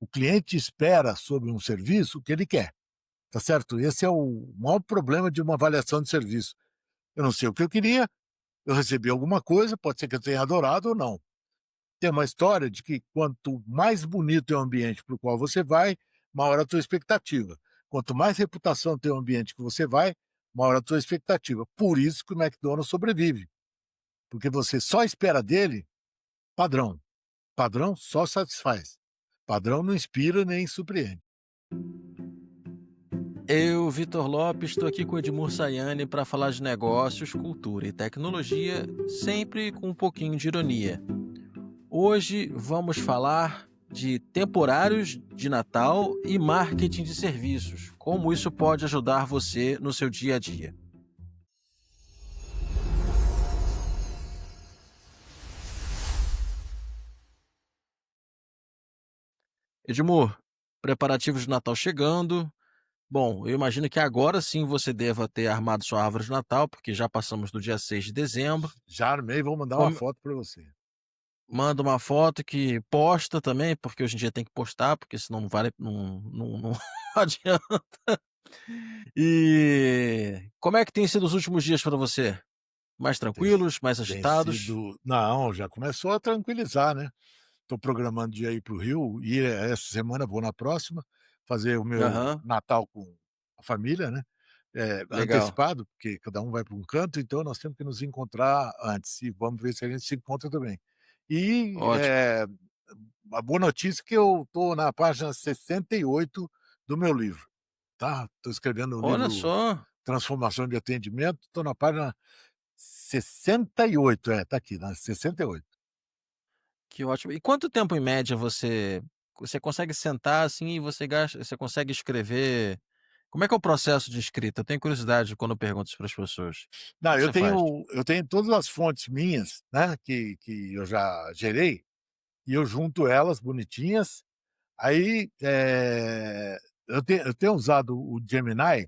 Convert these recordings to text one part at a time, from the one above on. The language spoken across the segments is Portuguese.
O cliente espera sobre um serviço o que ele quer, tá certo? Esse é o maior problema de uma avaliação de serviço. Eu não sei o que eu queria, eu recebi alguma coisa, pode ser que eu tenha adorado ou não. Tem uma história de que quanto mais bonito é o ambiente para o qual você vai, maior a tua expectativa. Quanto mais reputação tem o ambiente que você vai, maior a tua expectativa. Por isso que o McDonald's sobrevive, porque você só espera dele padrão. Padrão só satisfaz. Padrão não inspira nem surpreende. Eu, Vitor Lopes, estou aqui com o Edmur Sayane para falar de negócios, cultura e tecnologia, sempre com um pouquinho de ironia. Hoje vamos falar de temporários de Natal e marketing de serviços, como isso pode ajudar você no seu dia a dia. Edmur, preparativos de Natal chegando. Bom, eu imagino que agora sim você deva ter armado sua árvore de Natal, porque já passamos do dia 6 de dezembro. Já armei, vou mandar uma Como foto para você. Manda uma foto que posta também, porque hoje em dia tem que postar, porque senão não vale não adianta. E como é que tem sido os últimos dias para você? Mais Tem, tranquilos, mais tem agitados? sido. Não, já começou a tranquilizar, né? Estou programando de ir para o Rio, e essa semana, vou na próxima, fazer o meu Aham, Natal com a família, né? legal, Antecipado, porque cada um vai para um canto, então nós temos que nos encontrar antes, e vamos ver se a gente se encontra também. E ótimo. a boa notícia é que eu estou na página 68 do meu livro, tá? Estou escrevendo o Olha livro só, Transformação de Atendimento, estou na página 68, tá aqui, na 68. que ótimo. E quanto tempo em média você consegue sentar, assim, e você consegue escrever como é que é o processo de escrita? Eu tenho curiosidade quando eu pergunto isso para as pessoas. O Não, que que você faz? eu tenho todas as fontes minhas, né, que eu já gerei, e eu junto elas bonitinhas. Aí, eu tenho usado o Gemini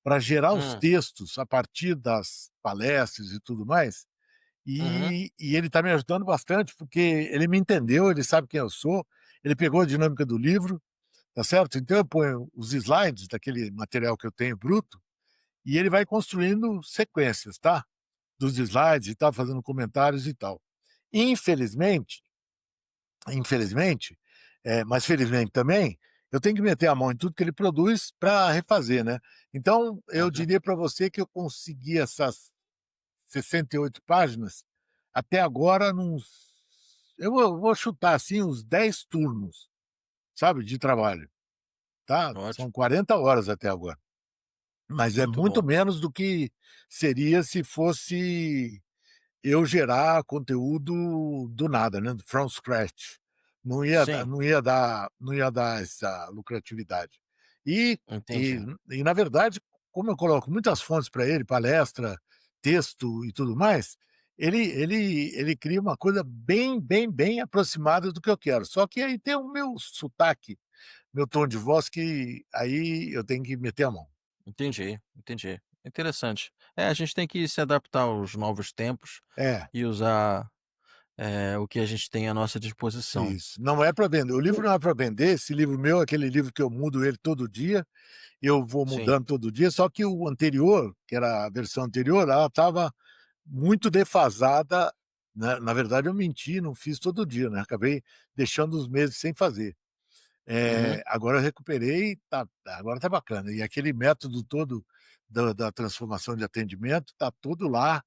para gerar os Hum, textos a partir das palestras e tudo mais, uhum, e ele está me ajudando bastante, porque ele me entendeu, ele sabe quem eu sou, ele pegou a dinâmica do livro, tá certo? Então eu ponho os slides daquele material que eu tenho bruto, e ele vai construindo sequências, tá? Dos slides e tal, fazendo comentários e tal. Infelizmente, infelizmente, mas felizmente também, eu tenho que meter a mão em tudo que ele produz para refazer, né? Então, eu uhum. diria para você que eu consegui essas 68 páginas até agora eu vou chutar assim uns 10 turnos, sabe, de trabalho, tá? Ótimo, São 40 horas até agora, mas é muito muito bom. menos do que seria se fosse eu gerar conteúdo do nada, né, from scratch. Sim, Não ia dar essa lucratividade. E e entendi. e na verdade, como eu coloco muitas fontes para ele, palestra, texto e tudo mais, ele cria uma coisa bem, bem, bem aproximada do que eu quero. Só que aí tem o meu sotaque, meu tom de voz, que aí eu tenho que meter a mão. Entendi, entendi. Interessante. É, a gente tem que se adaptar aos novos tempos É, e usar, o que a gente tem à nossa disposição. isso. Não é para vender. O livro não é para vender. Esse livro meu é aquele livro que eu mudo ele todo dia, eu vou Sim. mudando todo dia, só que o anterior, que era a versão anterior, ela estava muito defasada. Na verdade, eu menti, não fiz todo dia, né? Acabei deixando uns meses sem fazer. Uhum. Agora eu recuperei, agora tá bacana. E aquele método todo da transformação de atendimento tá todo lá,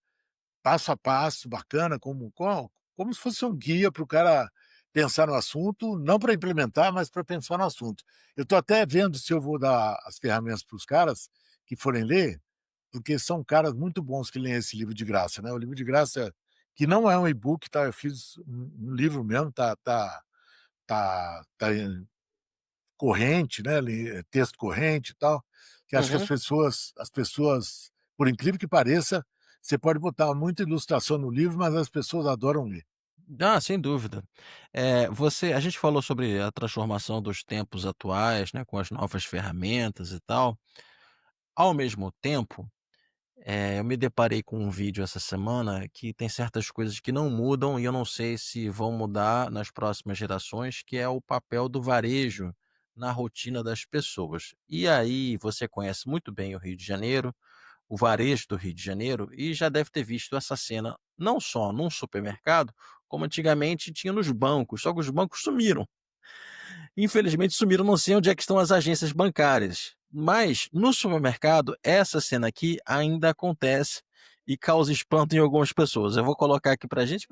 passo a passo, bacana, como se fosse um guia para o cara pensar no assunto, não para implementar, mas para pensar no assunto. Eu estou até vendo se eu vou dar as ferramentas para os caras que forem ler, porque são caras muito bons que leem esse livro de graça, né? O livro de graça, que não é um e-book, tá? Eu fiz um livro mesmo, tá corrente, né? Texto corrente e tal, que acho que Uhum. as pessoas, por incrível que pareça, você pode botar muita ilustração no livro, mas as pessoas adoram ler. Ah, sem dúvida. A gente falou sobre a transformação dos tempos atuais, né, com as novas ferramentas e tal. Ao mesmo tempo, Eu me deparei com um vídeo essa semana que tem certas coisas que não mudam e eu não sei se vão mudar nas próximas gerações, que é o papel do varejo na rotina das pessoas. E aí você conhece muito bem o Rio de Janeiro, o varejo do Rio de Janeiro, e já deve ter visto essa cena não só num supermercado, como antigamente tinha nos bancos, só que os bancos sumiram. Infelizmente sumiram, não sei onde é que estão as agências bancárias. Mas no supermercado, essa cena aqui ainda acontece e causa espanto em algumas pessoas. Eu vou colocar aqui pra gente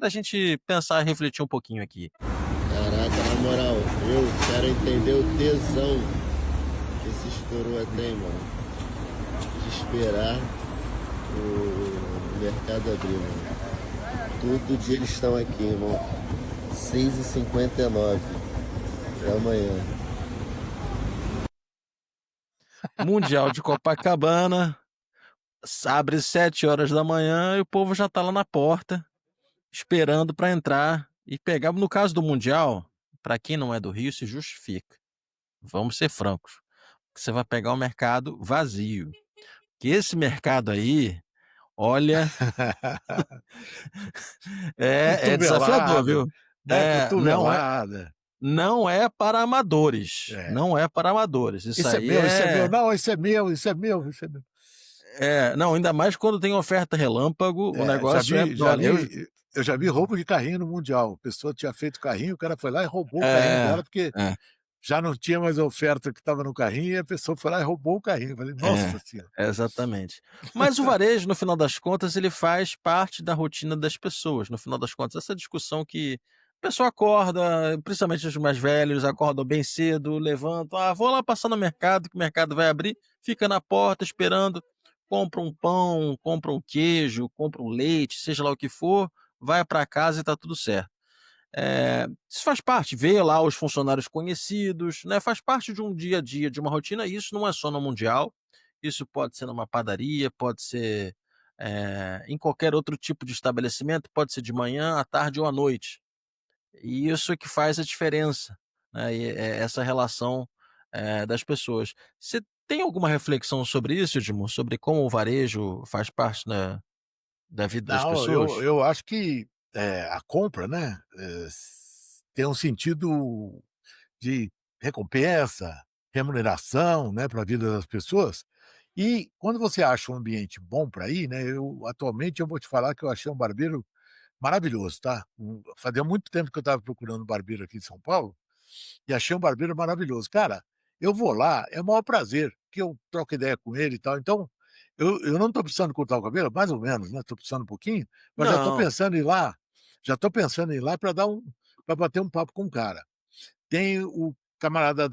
pensar e refletir um pouquinho aqui. Caraca, na moral, eu quero entender o tesão que esses coroa tem, mano. De esperar o mercado abrir, mano. Todo dia eles estão aqui, irmão. 6h59 da manhã. Mundial de Copacabana, abre 7 horas da manhã e o povo já tá lá na porta, esperando para entrar e pegar. No caso do Mundial, para quem não é do Rio, se justifica. Vamos ser francos. Você vai pegar o mercado vazio. Que esse mercado aí, olha, é desafiador, Cotovelada, viu? né, Não é cotovelada. não é para amadores, É. não é para amadores. Isso Isso é aí meu, isso é meu. é Não, isso é meu, isso é meu, isso é meu. não, ainda mais quando tem oferta relâmpago, o É, já negócio é vi já olha, vi eu já vi roubo de carrinho no mundial. A pessoa tinha feito carrinho, o cara foi lá e roubou o carrinho é, dela, porque é. já não tinha mais a oferta que estava no carrinho e a pessoa foi lá e roubou o carrinho. Eu falei: É, "Nossa senhora". exatamente. Mas o varejo, no final das contas, ele faz parte da rotina das pessoas, no final das contas. Essa discussão que a pessoa acorda, principalmente os mais velhos, acordam bem cedo, levantam: "Ah, vou lá passar no mercado, que o mercado vai abrir", fica na porta esperando, compra um pão, compra um queijo, compra um leite, seja lá o que for, vai para casa e tá tudo certo. Isso faz parte, ver lá os funcionários conhecidos, né, faz parte de um dia a dia, de uma rotina, e isso não é só no mundial, isso pode ser numa padaria, pode ser, em qualquer outro tipo de estabelecimento, pode ser de manhã, à tarde ou à noite. E isso é que faz a diferença, né, e essa relação, das pessoas. Você tem alguma reflexão sobre isso, Edmur? Sobre como o varejo faz parte, né, da vida das Não, pessoas? eu acho que, a compra, né, tem um sentido de recompensa, remuneração, né, para a vida das pessoas. E quando você acha um ambiente bom para ir, né, eu vou te falar que eu achei um barbeiro maravilhoso, tá. Fazia muito tempo que eu estava procurando um barbeiro aqui em São Paulo, e achei um barbeiro maravilhoso. Cara, eu vou lá, é o maior prazer, que eu troco ideia com ele e tal. Então, eu não estou precisando cortar o cabelo, mais ou menos, né, estou precisando um pouquinho, mas Não. já estou pensando em ir lá para dar um para bater um papo com o cara. Tem o camarada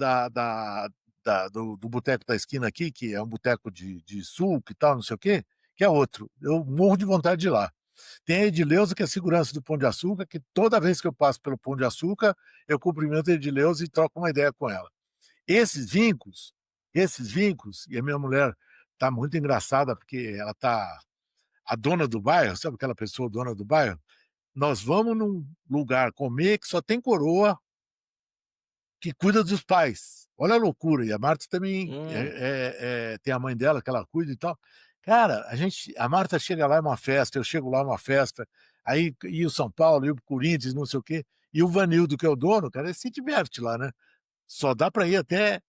do boteco da esquina aqui, que é um boteco de suco e tal, não sei o quê, que é outro. Eu morro de vontade de ir lá. Tem a Edileuza, que é segurança do Pão de Açúcar, que toda vez que eu passo pelo Pão de Açúcar, eu cumprimento a Edileuza e troco uma ideia com ela. Esses vínculos esses vínculos e a minha mulher tá muito engraçada, porque ela tá a dona do bairro, sabe aquela pessoa dona do bairro? Nós vamos num lugar comer que só tem coroa que cuida dos pais. Olha a loucura. E a Marta também Hum. tem a mãe dela que ela cuida e tal. Cara, a Marta chega lá, é uma festa, eu chego lá, é uma festa, aí e o São Paulo, e o Corinthians, não sei o quê. E o Vanildo, que é o dono, cara, ele se diverte lá, né? Só dá para ir até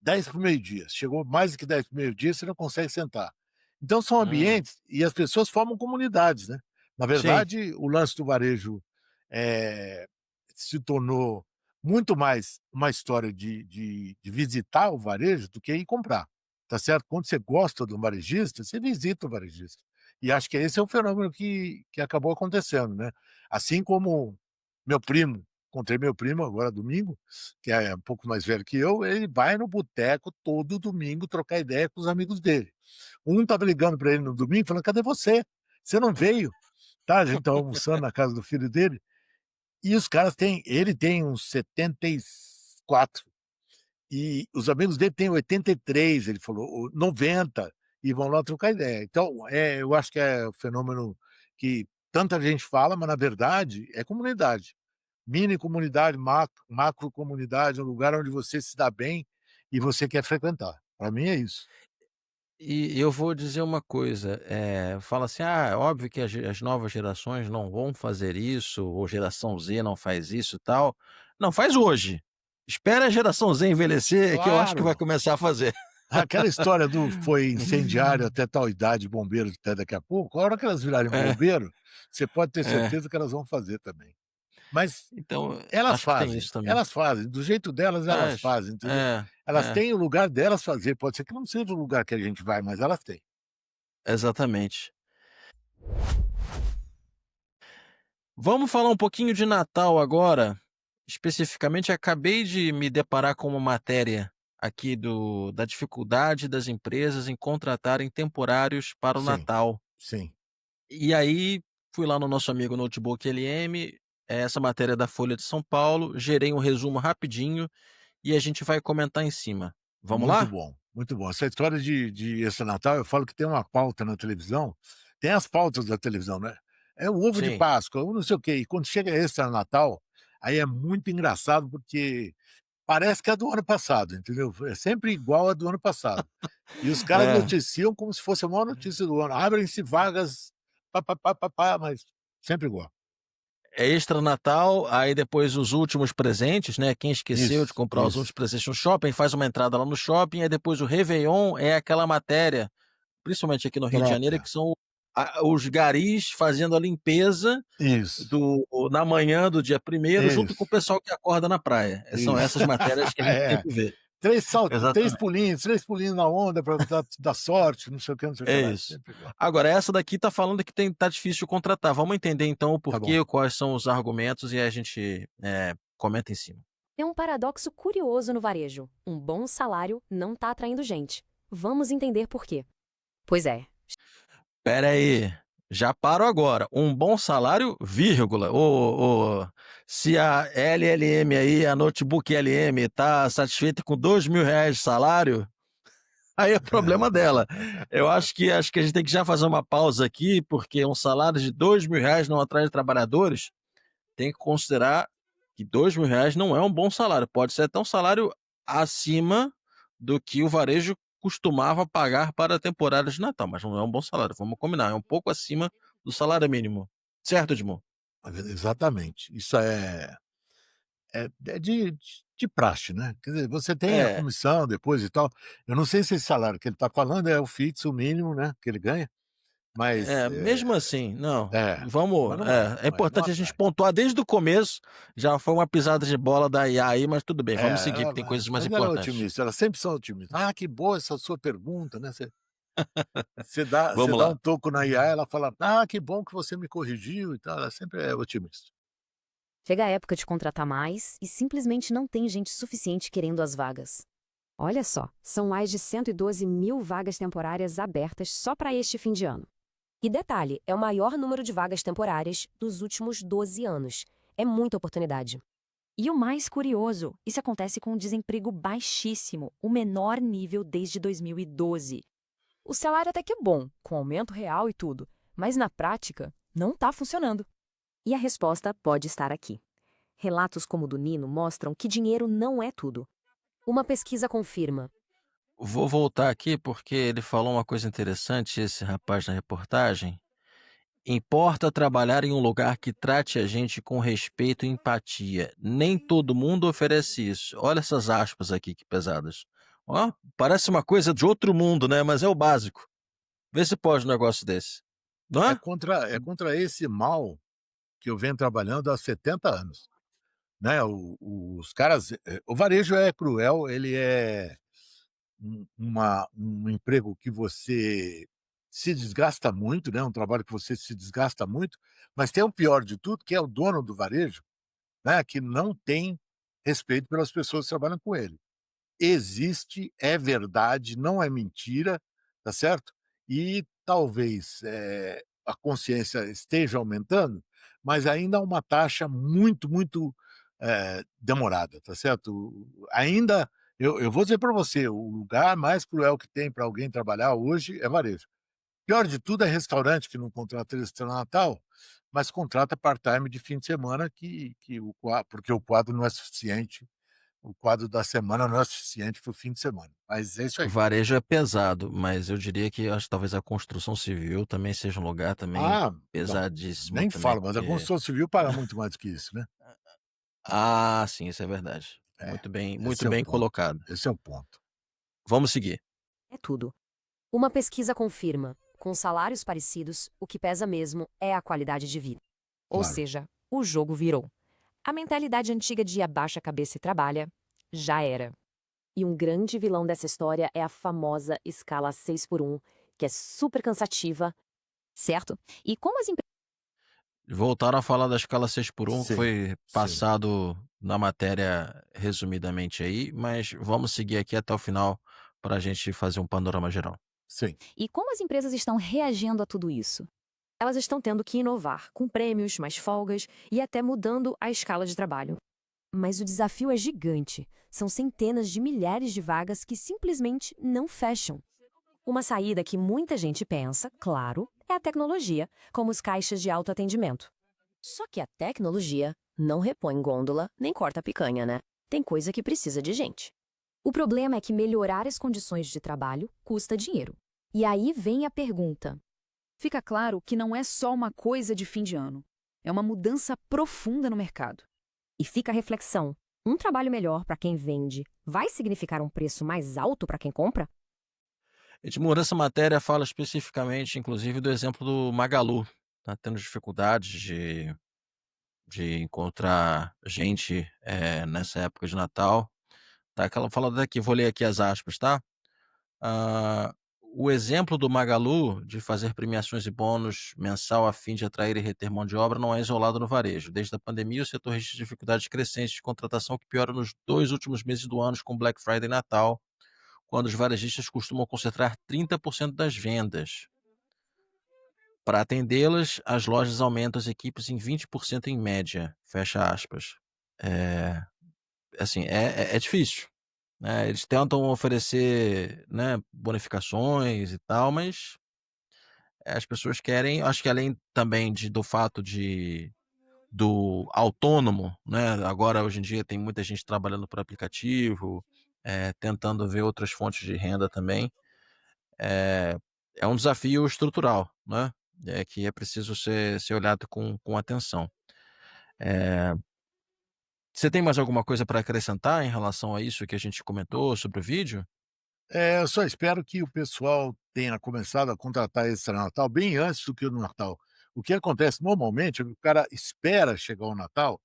10 para o meio-dia. Chegou mais do que 10 para o meio-dia, você não consegue sentar. Então são Hum. ambientes e as pessoas formam comunidades, né. Na Sim. verdade, o lance do varejo, eh, se tornou muito mais uma história de visitar o varejo do que ir comprar, tá certo? Quando você gosta do varejista, você visita o varejista. E acho que esse é o fenômeno que acabou acontecendo, né. Assim como meu primo encontrei meu primo agora domingo, que é um pouco mais velho que eu, ele vai no boteco todo domingo trocar ideia com os amigos dele. Um estava ligando para ele no domingo falando: "Cadê você? Você não veio?" Tá, a gente estava almoçando na casa do filho dele, e os caras têm ele tem uns 74 e os amigos dele têm 83, ele falou, ou 90, e vão lá trocar ideia. Então, eu acho que é o fenômeno que tanta gente fala, mas na verdade é comunidade. Mini comunidade, macro comunidade, um lugar onde você se dá bem e você quer frequentar. Para mim é isso. E eu vou dizer uma coisa, fala assim: "Ah, é óbvio que as novas gerações não vão fazer isso, ou geração Z não faz isso, e tal". Não, faz hoje. Espera a geração Z envelhecer que eu acho que vai Claro, começar a fazer. aquela história do foi incendiário até tal idade, bombeiro até daqui a pouco, a hora que elas virarem É, bombeiro, você pode ter é. certeza que elas vão fazer também. Mas Então, acho que tem isso também. elas fazem, do jeito delas elas Faz. fazem, entendeu. É, Elas é, têm o lugar delas fazer, pode ser que não seja o lugar que a gente vai, mas elas têm. exatamente. Vamos falar um pouquinho de Natal agora. Especificamente, acabei de me deparar com uma matéria aqui da dificuldade das empresas em contratarem temporários para o Sim, Natal. sim, E aí, fui lá no nosso amigo Notebook LM, essa matéria é da Folha de São Paulo, gerei um resumo rapidinho e a gente vai comentar em cima. Vamos muito lá? bom, muito bom. Essa história de esse Natal, eu falo que tem uma pauta na televisão, tem as pautas da televisão, né. É o ovo de Sim. Páscoa, o não sei o quê, e quando chega esse Natal, aí é muito engraçado, porque parece que é do ano passado, entendeu? É sempre igual a do ano passado. E os caras É. noticiam como se fosse a maior notícia do ano. Abrem-se vagas, pá-pá-pá-pá-pá, mas sempre igual. É extra Natal, aí depois os últimos presentes, né, quem esqueceu de Isso, comprar os últimos isso. presentes no shopping, faz uma entrada lá no shopping, aí depois o réveillon é aquela matéria, principalmente aqui no Rio de Janeiro, Própria. que são os garis fazendo a limpeza Isso, na manhã do dia primeiro, junto com o isso, pessoal que acorda na praia. São isso. essas matérias que a gente É. sempre vê. 3 Exatamente, pulinhos, 3 pulinhos na onda para dar sorte, não sei o que é lá, é isso. sempre igual. Agora essa daqui tá falando que tá difícil de contratar. Vamos entender então o Tá bom. porquê, quais são os argumentos e aí a gente, comenta em cima. É um paradoxo curioso no varejo. Um bom salário não está atraindo gente. Vamos entender por quê. Pois é, Espera aí, já paro agora. Um bom salário, vírgula. Se a LLM aí, a Notebook LM, tá satisfeita com R$ 2.000 de salário, aí é problema dela. Eu acho que a gente tem que já fazer uma pausa aqui, porque um salário de R$ 2.000 não atrai trabalhadores. Tem que considerar que R$ 2.000 não é um bom salário. Pode ser até um salário acima do que o varejo costumava pagar para a temporada de Natal, mas não é um bom salário, vamos combinar, é um pouco acima do salário mínimo. Certo, Edmond? Exatamente. Isso é de praxe, né. Quer dizer, você tem a É, comissão depois e tal. Eu não sei se esse salário que ele está falando é o fixo, o mínimo, né, que ele ganha, mas, mesmo assim, não, mas vamos não é, é não é, não importante a gente atrai. pontuar desde o começo, já foi uma pisada de bola da IA aí, mas tudo bem, É, vamos seguir que ela tem coisas mais mas ela é importantes. otimista, elas sempre são otimistas. "Ah, que boa essa sua pergunta", né, você Vamos dá lá. um toco na IA, ela fala: "Ah, que bom que você me corrigiu", e tal, ela sempre é otimista. chega a época de contratar mais e simplesmente não tem gente suficiente querendo as vagas. Olha só, são mais de 112 mil vagas temporárias abertas só para este fim de ano. E detalhe, é o maior número de vagas temporárias dos últimos 12 anos. É muita oportunidade. E o mais curioso, isso acontece com um desemprego baixíssimo, o menor nível desde 2012. O salário até que é bom, com aumento real e tudo, mas na prática, não está funcionando. E a resposta pode estar aqui. Relatos como o do Nino mostram que dinheiro não é tudo. Uma pesquisa confirma. Vou voltar aqui porque ele falou uma coisa interessante, esse rapaz na reportagem. Importa trabalhar em um lugar que trate a gente com respeito e empatia. Nem todo mundo oferece isso. Olha essas aspas aqui, que pesadas. Ó, parece uma coisa de outro mundo, né? Mas é o básico. Vê se pode um negócio desse. Não é? É contra esse mal que eu venho trabalhando há 70 anos, né, os caras, o varejo é cruel, ele é um emprego que você se desgasta muito, né, um trabalho que você se desgasta muito, mas tem o pior de tudo, que é o dono do varejo, né, que não tem respeito pelas pessoas que trabalham com ele. Existe, é verdade, não é mentira, tá certo? E talvez, a consciência esteja aumentando, mas ainda há uma taxa muito, muito, demorada, tá certo? Ainda eu vou dizer para você, o lugar mais cruel que tem para alguém trabalhar hoje é varejo. Pior de tudo é restaurante que não contrata extra Natal, mas contrata part-time de fim de semana que o qua porque o quadro não é suficiente o quadro da semana não é suficiente para o fim de semana. Mas é isso O aí. varejo é pesado, mas eu diria que acho que talvez a construção civil também seja um lugar também Ah, não, pesadíssimo nem também, falo, mas a porque construção civil paga muito mais do que isso, né. sim, isso é verdade. É, Muito esse é o bem ponto, colocado. esse é o ponto. Vamos seguir. É tudo. Uma pesquisa confirma, com salários parecidos, o que pesa mesmo é a qualidade de vida. Ou Claro. seja, o jogo virou. A mentalidade antiga de abaixa a cabeça e trabalha já era. E um grande vilão dessa história é a famosa escala 6x1, que é super cansativa. Certo? E como as empresas Voltaram a falar da escala 6 por 1, que Sim, foi sim, passado na matéria resumidamente aí, mas vamos seguir aqui até o final para a gente fazer um panorama geral. sim. e como as empresas estão reagindo a tudo isso? Elas estão tendo que inovar, com prêmios, mais folgas e até mudando a escala de trabalho. Mas o desafio é gigante. São centenas de milhares de vagas que simplesmente não fecham. Uma saída que muita gente pensa, claro, é a tecnologia, como os caixas de autoatendimento. Só que a tecnologia não repõe gôndola nem corta picanha, né? Tem coisa que precisa de gente. O problema é que melhorar as condições de trabalho custa dinheiro. E aí vem a pergunta: Fica claro que não é só uma coisa de fim de ano. É uma mudança profunda no mercado. e fica a reflexão: um trabalho melhor para quem vende vai significar um preço mais alto para quem compra? Edmur, essa matéria fala especificamente, inclusive, do exemplo do Magalu. Tá tendo dificuldades de encontrar gente nessa época de Natal. Tá, que ela fala daqui, vou ler aqui as aspas, tá? Ah, o exemplo do Magalu de fazer premiações e bônus mensal a fim de atrair e reter mão de obra não é isolado no varejo. Desde a pandemia, o setor registra dificuldades crescentes de contratação que pioram nos 2 últimos meses do ano com Black Friday e Natal, quando os varejistas costumam concentrar 30% das vendas. Para atendê-las, as lojas aumentam as equipes em 20% em média, fecha aspas. É, assim, é difícil, né, eles tentam oferecer, né, bonificações e tal, mas, as pessoas querem, acho que além também do fato do autônomo, né, agora hoje em dia tem muita gente trabalhando por aplicativo, tentando ver outras fontes de renda também. É é um desafio estrutural, né, que é preciso ser olhado com atenção. Eh, Você tem mais alguma coisa para acrescentar em relação a isso que a gente comentou sobre o vídeo? Eu só espero que o pessoal tenha começado a contratar esse Natal bem antes do que o Natal. O que acontece normalmente é que o cara espera chegar o Natal,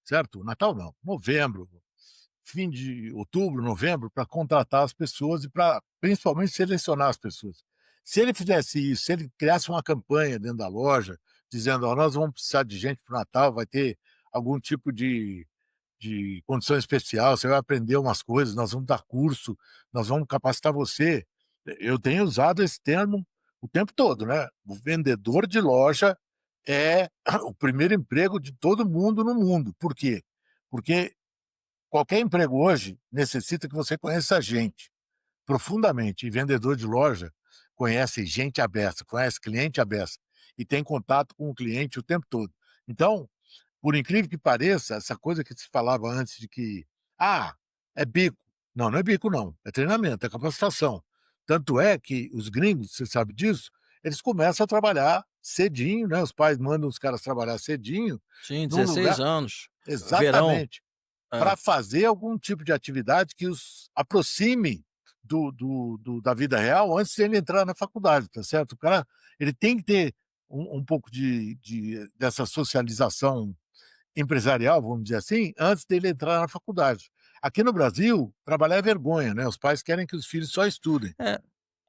certo? Natal não, novembro, fim de outubro, novembro, para contratar as pessoas e para principalmente selecionar as pessoas. Se ele fizesse isso, se ele criasse uma campanha dentro da loja, dizendo: "Ó, nós vamos precisar de gente para o Natal, vai ter algum tipo de condição especial, você vai aprender umas coisas, nós vamos dar curso, nós vamos capacitar você". Eu tenho usado esse termo o tempo todo, né. O vendedor de loja é o primeiro emprego de todo mundo no mundo. Por quê? Porque qualquer emprego hoje necessita que você conheça gente profundamente, e vendedor de loja conhece gente à beça, conhece cliente à beça, e tem contato com o cliente o tempo todo. Então, por incrível que pareça, essa coisa que se falava antes de que: "Ah, é bico". Não, não é bico não, é treinamento, é capacitação. Tanto é que os gringos, você sabe disso, eles começam a trabalhar cedinho, né, os pais mandam os caras trabalhar cedinho, Sim, num 16 lugar anos, verão. exatamente, É. para fazer algum tipo de atividade que os aproxime da vida real antes de ele entrar na faculdade, tá certo? O cara, ele tem que ter um pouco dessa socialização empresarial, vamos dizer assim, antes dele entrar na faculdade. Aqui no Brasil, trabalhar é vergonha, né, os pais querem que os filhos só estudem. É,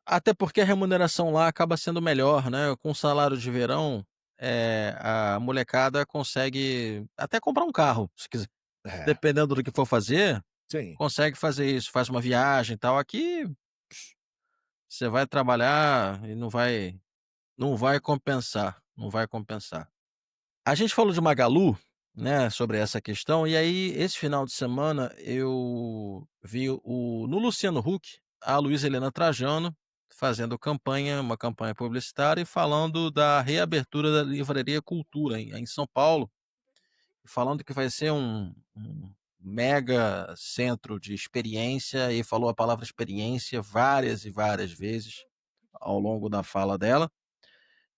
até porque a remuneração lá acaba sendo melhor, né, com o salário de verão, a molecada consegue até comprar um carro, se quiser. É, Dependendo do que for fazer, sim. consegue fazer isso, faz uma viagem e tal. Aqui, você vai trabalhar e não vai compensar, não vai compensar. A gente falou de Magalu, né, sobre essa questão, e aí esse final de semana eu vi no Luciano Huck, a Luísa Helena Trajano fazendo campanha, uma campanha publicitária e falando da reabertura da Livraria Cultura em São Paulo, falando que vai ser mega centro de experiência e falou a palavra experiência várias e várias vezes ao longo da fala dela.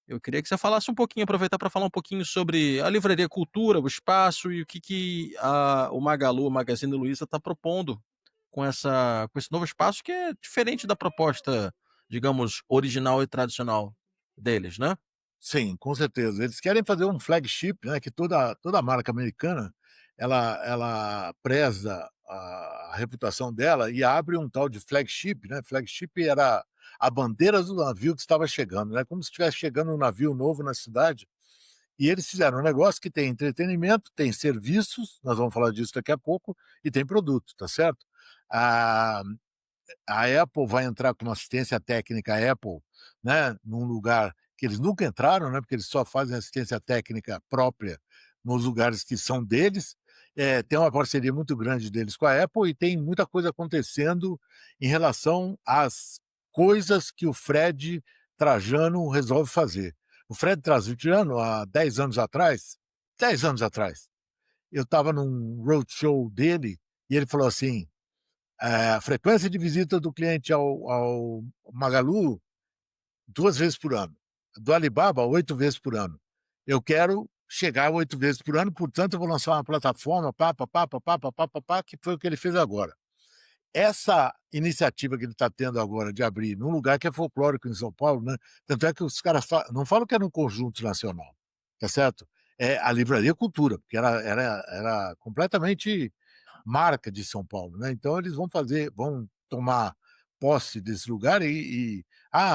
Eu queria que você falasse um pouquinho, aproveitar para falar um pouquinho sobre a Livraria Cultura, o espaço e o que o Magalu, o Magazine Luiza está propondo com esse novo espaço que é diferente da proposta, digamos, original e tradicional deles, né? Sim, com certeza. Eles querem fazer um flagship, né, que toda marca americana, ela preza a reputação dela e abre um tal de flagship, né, flagship era a bandeira do navio que estava chegando, né, como se estivesse chegando um navio novo na cidade, e eles fizeram um negócio que tem entretenimento, tem serviços, nós vamos falar disso daqui a pouco, e tem produto, tá certo? Ah, a Apple vai entrar com uma assistência técnica Apple, né, num lugar que eles nunca entraram, né, porque eles só fazem assistência técnica própria nos lugares que são deles. Tem uma parceria muito grande deles com a Apple e tem muita coisa acontecendo em relação às coisas que o Fred Trajano resolve fazer. O Fred Trajano, há 10 anos atrás, eu estava num roadshow dele e ele falou assim: a frequência de visita do cliente ao Magalu, 2 vezes por ano. Do Alibaba, 8 vezes por ano. Eu quero chegar a 8 vezes por ano, portanto, eu vou lançar uma plataforma, pá, pá, pá, pá, pá, pá, pá, pá, pá, que foi o que ele fez agora. Essa iniciativa que ele está tendo agora de abrir num lugar que é folclórico em São Paulo, né? Tanto é que os caras não falam que é no conjunto nacional, tá certo? É a Livraria Cultura, porque era completamente marca de São Paulo, né? Então eles vão tomar posse desse lugar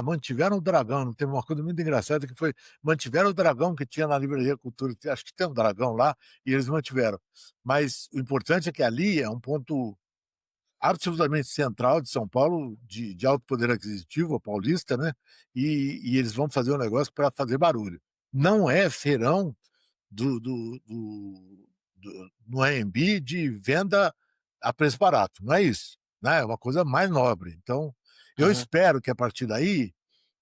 mantiveram o dragão. Teve uma coisa muito engraçada que foi mantiveram o dragão que tinha na Livraria Cultura, acho que tem um dragão lá e eles mantiveram. Mas o importante é que ali é um ponto absolutamente central de São Paulo, de alto poder aquisitivo, a paulista, né? E eles vão fazer um negócio para fazer barulho. Não é feirão no AMB de venda a preço barato, não é isso, né? É uma coisa mais nobre. Então, eu Uhum. espero que a partir daí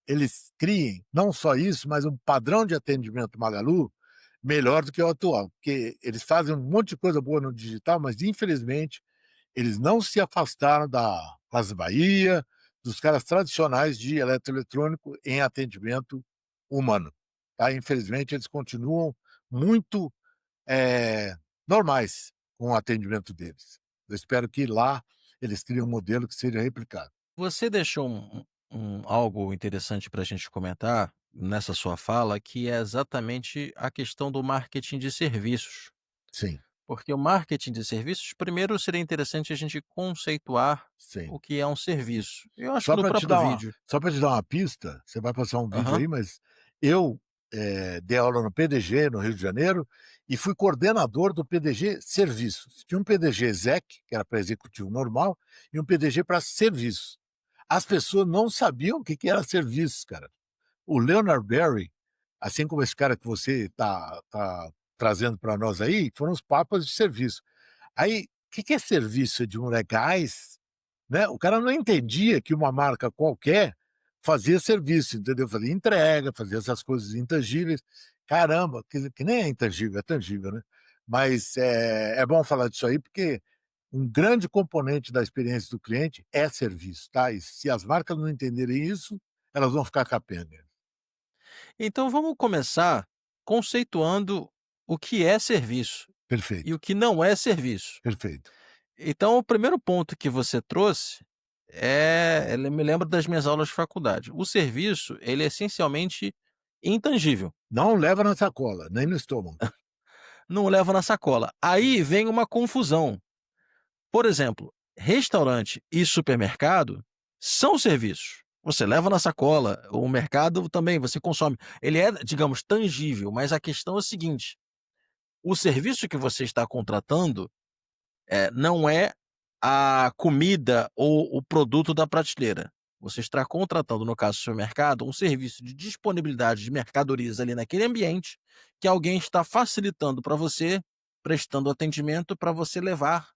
eles criem não só isso, mas um padrão de atendimento Magalu melhor do que o atual, porque eles fazem um monte de coisa boa no digital, mas infelizmente eles não se afastaram da Casa Bahia, dos caras tradicionais de eletroeletrônico em atendimento humano. Tá? Infelizmente, eles continuam muito normais com o atendimento deles. Eu espero que lá eles criem um modelo que seja replicado. Você deixou algo interessante para a gente comentar nessa sua fala, que é exatamente a questão do marketing de serviços. Sim, Porque o marketing de serviços, primeiro seria interessante a gente conceituar sim. o que é um serviço. Eu acho que Só no para te próprio dar uma vídeo. só para te dar uma pista, você vai passar um vídeo Aham. aí, mas eu, dei aula no PDG, no Rio de Janeiro, e fui coordenador do PDG Serviços. Tinha um PDG Exec, que era para executivo normal, e um PDG para serviços. As pessoas não sabiam o que que era serviços, cara. O Leonard Berry, assim como esse cara que você tá trazendo para nós aí, foram os papas de serviço. Aí, o que que é serviço, Edmundo? É gás? Né? O cara não entendia que uma marca qualquer fazia serviço, entendeu? Fazia entrega, fazia essas coisas intangíveis. Caramba, que nem é intangível, é tangível, né? Mas é bom falar disso aí, porque um grande componente da experiência do cliente é serviço, tá? E se as marcas não entenderem isso, elas vão ficar capenga. Então vamos começar conceituando o que é serviço e Perfeito, o que não é serviço. perfeito. Então o primeiro ponto que você trouxe ele me lembra das minhas aulas de faculdade. O serviço, ele é essencialmente intangível, Não leva na sacola, nem no estômago. não leva na sacola. Aí vem uma confusão. Por exemplo, restaurante e supermercado são serviços. Você leva na sacola, o mercado também, você consome. Ele é, digamos, tangível, mas a questão é a seguinte: o serviço que você está contratando, não é a comida ou o produto da prateleira. Você está contratando, no caso do supermercado, um serviço de disponibilidade de mercadorias ali naquele ambiente, que alguém está facilitando para você, prestando atendimento para você levar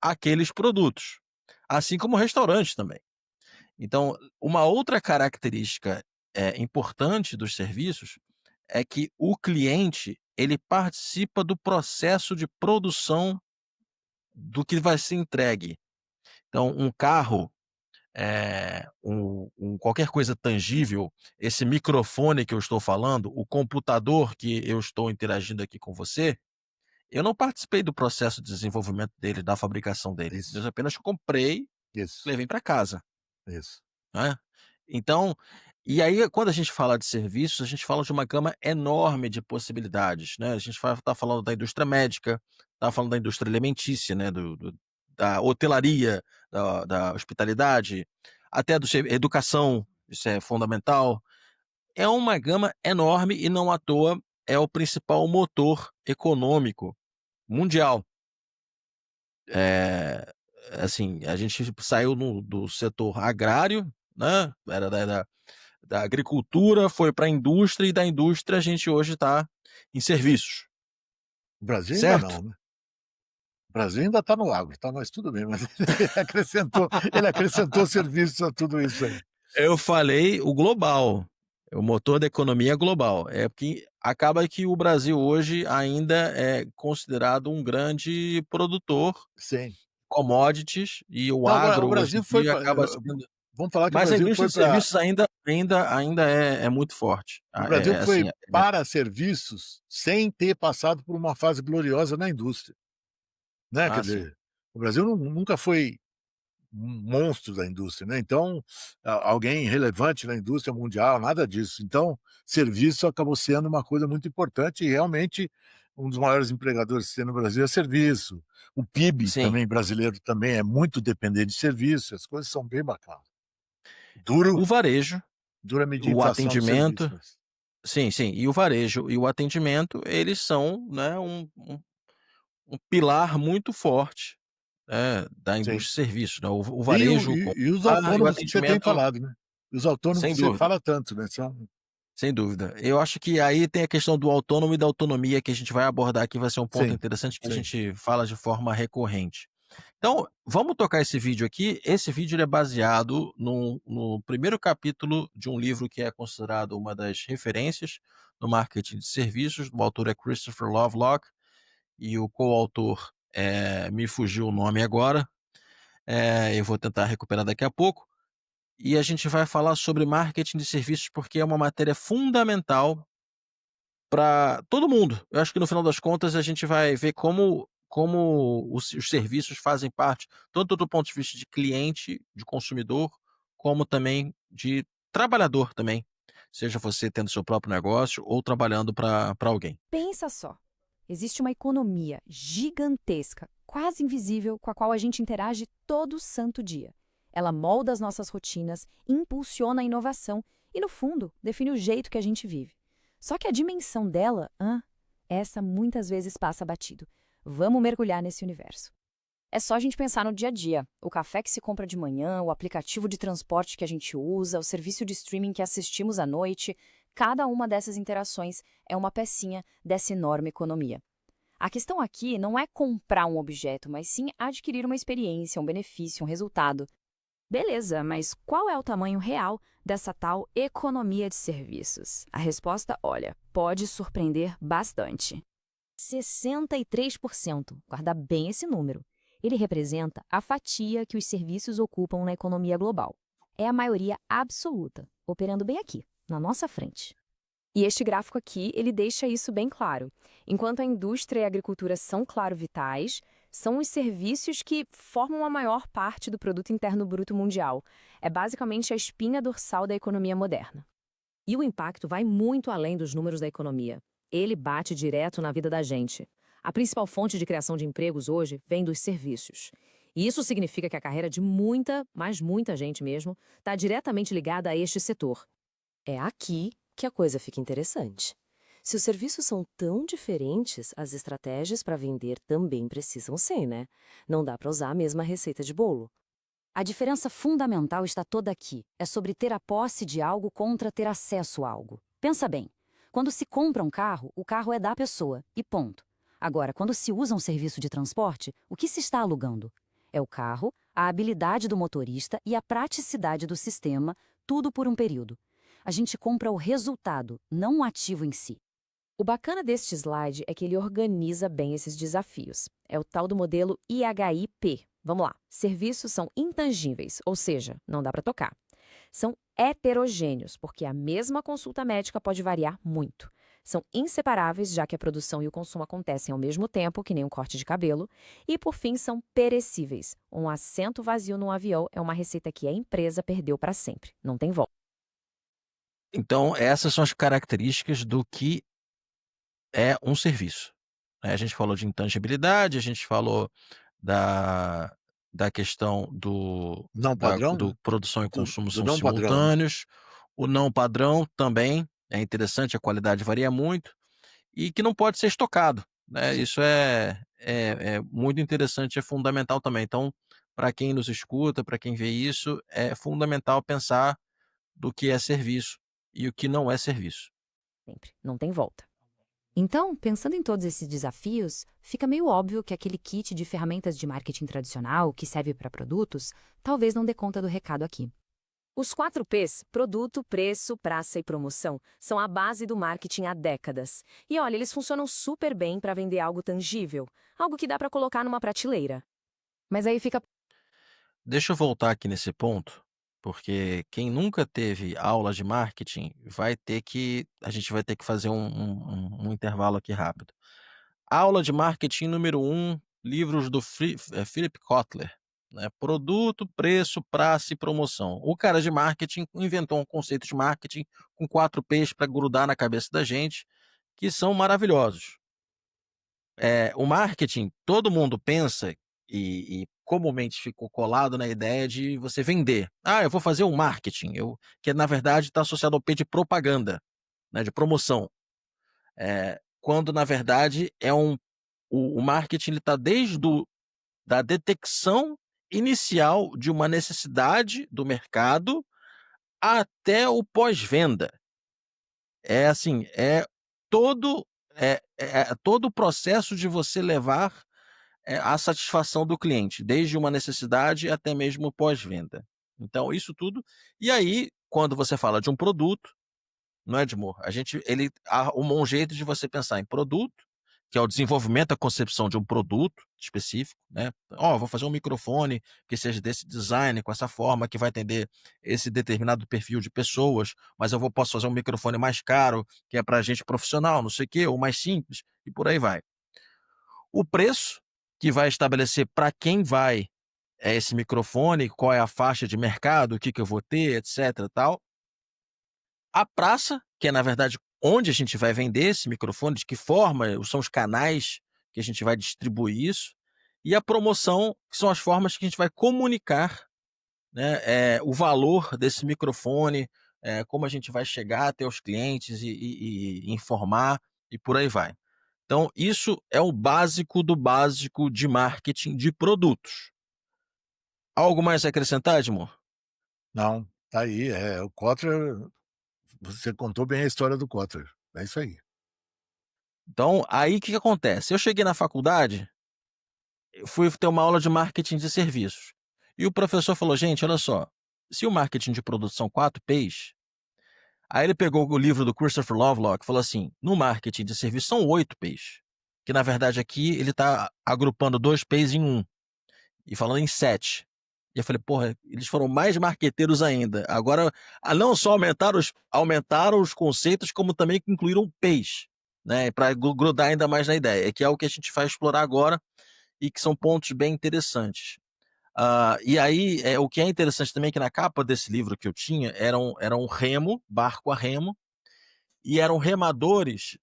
aqueles produtos, assim como restaurantes também. Então, uma outra característica, importante dos serviços é que o cliente, ele participa do processo de produção do que vai ser entregue. Então, um carro, qualquer coisa tangível, esse microfone que eu estou falando, o computador que eu estou interagindo aqui com você, eu não participei do processo de desenvolvimento dele, da fabricação dele. Eu Isso, apenas comprei, isso, levei para casa, isso. né. Então, e aí quando a gente fala de serviços, a gente fala de uma gama enorme de possibilidades, né. A gente está falando da indústria médica, está falando da indústria alimentícia, né, da hotelaria, da hospitalidade, até do educação, isso é fundamental. É uma gama enorme e não à toa é o principal motor econômico mundial. Eh, assim, a gente saiu do setor agrário, né, era da agricultura, foi para a indústria e da indústria a gente hoje está em serviços, O Brasil ainda certo? não, né. O Brasil ainda está no agro, tá, mas tudo bem, mas ele acrescentou serviços a tudo isso aí. Eu falei o global, o motor da economia global. É porque acaba que o Brasil hoje ainda é considerado um grande produtor Sim. commodities e o Não, agora o agro hoje em Brasil foi dia pra acaba sendo, vamos falar que o mas a Brasil indústria foi de para serviços ainda é muito forte. o Ah, Brasil assim, foi para serviços sem ter passado por uma fase gloriosa na indústria, né, quer sim. dizer, o Brasil nunca foi um monstro da indústria, né, então, alguém relevante na indústria mundial, nada disso. Então, serviço acabou sendo uma coisa muito importante e realmente um dos maiores empregadores que tem no Brasil é serviço. O PIB Sim, também brasileiro também é muito dependente de serviço, as coisas são bem bacanas. Duro o varejo, dura medir a o inflação do serviço, atendimento, mas sim, e o varejo e o atendimento, eles são, né, um pilar muito forte, da sim. indústria de serviços, né, o E o varejo com e e os e o autônomos que você tem atendimento, falado, né. Os autônomos sem que você dúvida, fala tanto, né, são sem dúvida. Eu acho que aí tem a questão do autônomo e da autonomia que a gente vai abordar aqui, vai ser um ponto sim, interessante que a sim. gente fala de forma recorrente. Então, vamos tocar esse vídeo aqui. Esse vídeo ele é baseado no primeiro capítulo de um livro que é considerado uma das referências no marketing de serviços. O autor é Christopher Lovelock e o coautor, me fugiu o nome agora, eu vou tentar recuperar daqui a pouco. E a gente vai falar sobre marketing de serviços, porque é uma matéria fundamental para todo mundo. Eu acho que no final das contas a gente vai ver como os serviços fazem parte, tanto do ponto de vista de cliente, de consumidor, como também de trabalhador também, seja você tendo seu próprio negócio ou trabalhando para alguém. Pensa só. Existe uma economia gigantesca, quase invisível, com a qual a gente interage todo santo dia. Ela molda as nossas rotinas, impulsiona a inovação e, no fundo, define o jeito que a gente vive. Só que a dimensão dela, essa muitas vezes passa batido. Vamos mergulhar nesse universo. É só a gente pensar no dia a dia. O café que se compra de manhã, o aplicativo de transporte que a gente usa, o serviço de streaming que assistimos à noite. Cada uma dessas interações é uma pecinha dessa enorme economia. A questão aqui não é comprar um objeto, mas sim adquirir uma experiência, um benefício, um resultado. Beleza, mas qual é o tamanho real dessa tal economia de serviços? A resposta, olha, pode surpreender bastante. 63%. Guarda bem esse número. Ele representa a fatia que os serviços ocupam na economia global. É a maioria absoluta, operando bem aqui, na nossa frente. E este gráfico aqui, ele deixa isso bem claro. Enquanto a indústria e a agricultura são, claro, vitais, são os serviços que formam a maior parte do produto interno bruto mundial. É basicamente a espinha dorsal da economia moderna. E o impacto vai muito além dos números da economia. Ele bate direto na vida da gente. A principal fonte de criação de empregos hoje vem dos serviços. E isso significa que a carreira de muita, mas muita gente mesmo, está diretamente ligada a este setor. É aqui que a coisa fica interessante. Se os serviços são tão diferentes, as estratégias para vender também precisam ser, né? Não dá para usar a mesma receita de bolo. A diferença fundamental está toda aqui. É sobre ter a posse de algo contra ter acesso a algo. Pensa bem. Quando se compra um carro, o carro é da pessoa, e ponto. Agora, quando se usa um serviço de transporte, o que se está alugando? É o carro, a habilidade do motorista e a praticidade do sistema, tudo por um período. A gente compra o resultado, não o ativo em si. O bacana deste slide é que ele organiza bem esses desafios. É o tal do modelo IHIP. Vamos lá. Serviços são intangíveis, ou seja, não dá para tocar. São heterogêneos, porque a mesma consulta médica pode variar muito. São inseparáveis, já que a produção e o consumo acontecem ao mesmo tempo, que nem um corte de cabelo. E, por fim, são perecíveis. Um assento vazio num avião é uma receita que a empresa perdeu para sempre. Não tem volta. Então, essas são as características do que é um serviço, né? A gente falou de intangibilidade, a gente falou da da questão Não padrão, do né? produção e Do consumo do são não padrão, né? simultâneos, o não padrão também é interessante, a qualidade varia muito, e que não pode ser estocado, né, isso é muito interessante, é fundamental também. Então, para quem nos escuta, para quem vê isso, é fundamental pensar do que é serviço e o que não é serviço. Sempre. Não tem volta. Então, pensando em todos esses desafios, fica meio óbvio que aquele kit de ferramentas de marketing tradicional, que serve para produtos, talvez não dê conta do recado aqui. Os 4 P's, produto, preço, praça e promoção, são a base do marketing há décadas. E olha, eles funcionam super bem para vender algo tangível, algo que dá para colocar numa prateleira. Mas aí fica. Deixa eu voltar aqui nesse ponto, porque quem nunca teve aula de marketing a gente vai ter que fazer um intervalo aqui rápido. Aula de marketing número 1, livros do Philip Kotler, né? Produto, preço, praça e promoção. O cara de marketing inventou um conceito de marketing com 4 P's para grudar na cabeça da gente, que são maravilhosos. O marketing, todo mundo pensa e comumente ficou colado na ideia de você vender. "Ah, eu vou fazer um marketing", que na verdade está associado ao P de propaganda, né, de promoção. Quando na verdade o marketing ele está desde da detecção inicial de uma necessidade do mercado até o pós-venda. É assim, todo todo o processo de você levar a satisfação do cliente, desde uma necessidade até mesmo o pós-venda. Então isso tudo e aí, quando você fala de um produto, não é, Edmor? Ele arrumou um jeito de você pensar em produto, que é o desenvolvimento, a concepção de um produto específico, né. "Ó, vou fazer um microfone que seja desse design, com essa forma, que vai atender esse determinado perfil de pessoas, mas posso fazer um microfone mais caro, que é para gente profissional, não sei o quê, ou mais simples", e por aí vai. O preço, que vai estabelecer para quem vai, esse microfone, qual é a faixa de mercado, o que que eu vou ter, etcétera, tal. A praça, que é na verdade onde a gente vai vender esse microfone, de que forma, são os canais que a gente vai distribuir isso, e a promoção, que são as formas que a gente vai comunicar, né, o valor desse microfone, como a gente vai chegar até os clientes e informar, e por aí vai. Então isso é o básico do básico de marketing de produtos. Algo mais a acrescentar, Edmor? Não, tá aí, o Kotler, você contou bem a história do Kotler, é isso aí. Então, aí o que que acontece? Eu cheguei na faculdade, eu fui ter uma aula de marketing de serviços. E o professor falou: "Gente, olha só, se o marketing de produto são 4 P's", aí ele pegou o livro do Christopher Lovelock e falou assim: "No marketing de serviço são 8 P's", que na verdade aqui ele está agrupando 2 P's em 1 e falando em 7. E eu falei: "Porra, eles foram mais marqueteiros ainda. Agora, não só aumentaram os conceitos, como também incluíram P's", né, para grudar ainda mais na ideia, que é o que a gente vai explorar agora e que são pontos bem interessantes. E aí, o que é interessante também é que na capa desse livro que eu tinha era um remo, barco a remo, e eram remadores,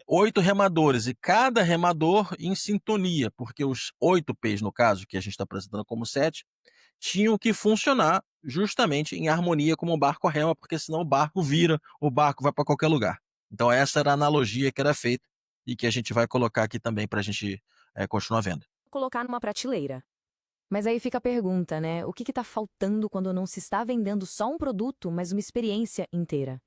8 remadores, e cada remador em sintonia, porque os 8 P's, no caso, que a gente está apresentando como 7, tinham que funcionar justamente em harmonia como um barco a rema, porque senão o barco vira, o barco vai para qualquer lugar. Então essa era a analogia que era feita e que a gente vai colocar aqui também para a gente continuar vendo. Colocar numa prateleira. Mas aí fica a pergunta, né? O que está faltando quando não se está vendendo só um produto, mas uma experiência inteira?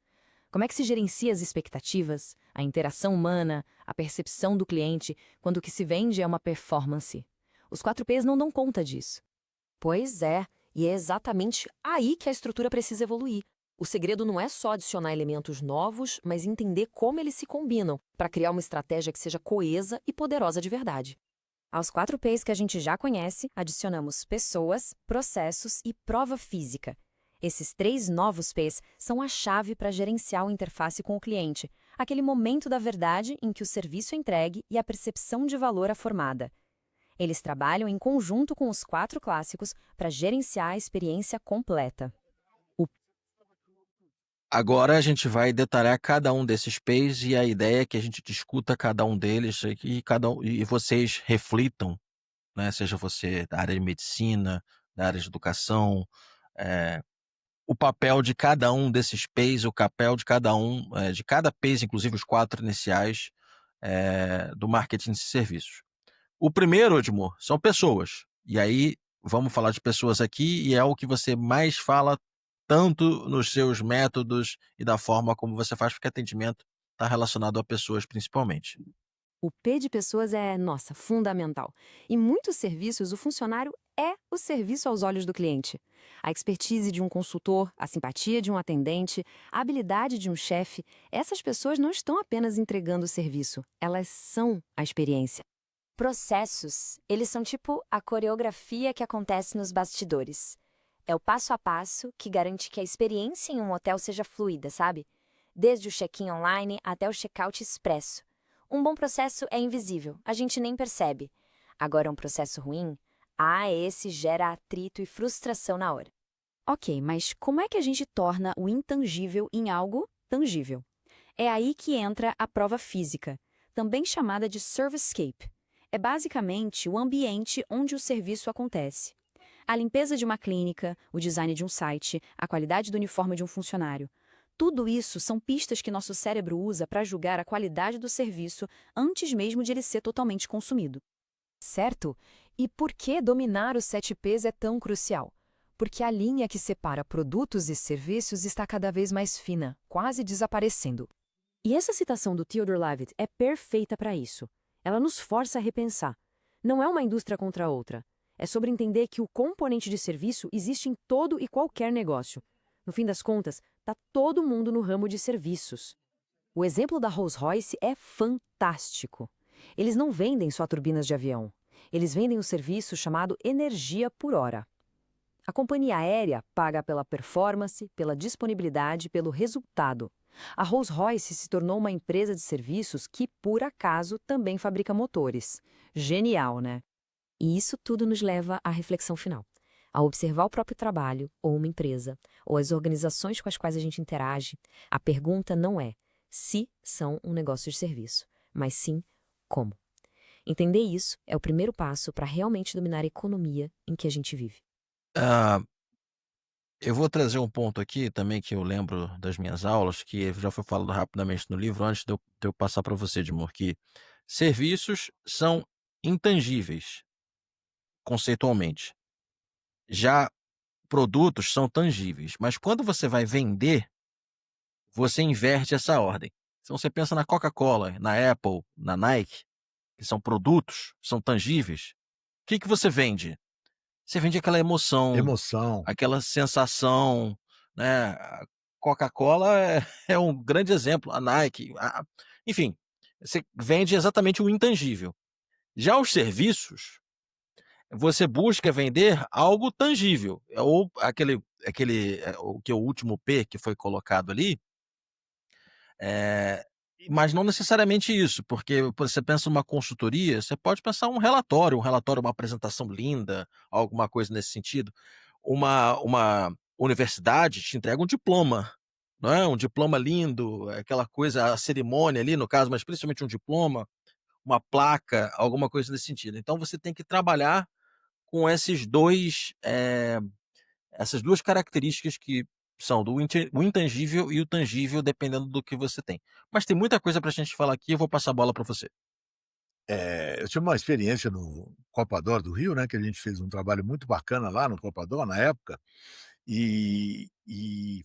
Como é que se gerencia as expectativas, a interação humana, a percepção do cliente, quando o que se vende é uma performance? Os 4 P's não dão conta disso. Pois é, e é exatamente aí que a estrutura precisa evoluir. O segredo não é só adicionar elementos novos, mas entender como eles se combinam para criar uma estratégia que seja coesa e poderosa de verdade. Aos 4 P's que a gente já conhece, adicionamos pessoas, processos e prova física. Esses 3 novos P's são a chave para gerenciar a interface com o cliente, aquele momento da verdade em que o serviço é entregue e a percepção de valor é formada. Eles trabalham em conjunto com os 4 clássicos para gerenciar a experiência completa. Agora a gente vai detalhar cada um desses P's e a ideia é que a gente discuta cada um deles e vocês reflitam, né, seja você da área de medicina, da área de educação, eh, o papel de cada um desses P's, o papel de cada um, de cada P's, inclusive os 4 iniciais, do marketing de serviços. O primeiro, Edmur, são pessoas. E aí, vamos falar de pessoas aqui, e é o que você mais fala, tanto nos seus métodos e da forma como você faz, porque atendimento está relacionado a pessoas principalmente. O P de pessoas é, nossa, fundamental. Em muitos serviços, o funcionário é o serviço aos olhos do cliente. A expertise de um consultor, a simpatia de um atendente, a habilidade de um chefe, essas pessoas não estão apenas entregando o serviço, elas são a experiência. Processos, eles são tipo a coreografia que acontece nos bastidores. É o passo a passo que garante que a experiência em um hotel seja fluida, sabe? Desde o check-in online até o check-out expresso. Um bom processo é invisível, a gente nem percebe. Agora, um processo ruim, esse gera atrito e frustração na hora. Ok, mas como é que a gente torna o intangível em algo tangível? É aí que entra a prova física, também chamada de Servicescape. É basicamente o ambiente onde o serviço acontece. A limpeza de uma clínica, o design de um site, a qualidade do uniforme de um funcionário. Tudo isso são pistas que nosso cérebro usa para julgar a qualidade do serviço antes mesmo de ele ser totalmente consumido. Certo? E por que dominar os 7 P's é tão crucial? Porque a linha que separa produtos e serviços está cada vez mais fina, quase desaparecendo. E essa citação do Theodore Levitt é perfeita para isso. Ela nos força a repensar. Não é uma indústria contra a outra. É sobre entender que o componente de serviço existe em todo e qualquer negócio. No fim das contas, está todo mundo no ramo de serviços. O exemplo da Rolls-Royce é fantástico. Eles não vendem só turbinas de avião. Eles vendem um serviço chamado energia por hora. A companhia aérea paga pela performance, pela disponibilidade, pelo resultado. A Rolls-Royce se tornou uma empresa de serviços que, por acaso, também fabrica motores. Genial, né? E isso tudo nos leva à reflexão final. A observar o próprio trabalho, ou uma empresa, ou as organizações com as quais a gente interage, a pergunta não é se são um negócio de serviço, mas sim como. Entender isso é o primeiro passo para realmente dominar a economia em que a gente vive. Ah, eu vou trazer um ponto aqui também que eu lembro das minhas aulas, que já foi falado rapidamente no livro, antes de eu passar para você, Edmur, que serviços são intangíveis, conceitualmente. Já produtos são tangíveis, mas quando você vai vender, você inverte essa ordem. Então você pensa na Coca-Cola, na Apple, na Nike, que são produtos, são tangíveis. O que que você vende? Você vende aquela emoção, Emoção. aquela sensação, né? A Coca-Cola é é um grande exemplo, a Nike, enfim, você vende exatamente o intangível. Já os serviços, você busca vender algo tangível, ou o que é o último P que foi colocado ali, mas não necessariamente isso, porque você pensa numa consultoria, você pode pensar um relatório, uma apresentação linda, alguma coisa nesse sentido. Uma universidade te entrega um diploma, não é, um diploma lindo, aquela coisa, a cerimônia ali no caso, mas principalmente um diploma, uma placa, alguma coisa nesse sentido. Então você tem que trabalhar com essas 2 características que são o intangível e o tangível, dependendo do que você tem. Mas tem muita coisa para a gente falar aqui, eu vou passar a bola para você. Eu tive uma experiência no Copador do Rio, né, que a gente fez um trabalho muito bacana lá no Copador, na época, e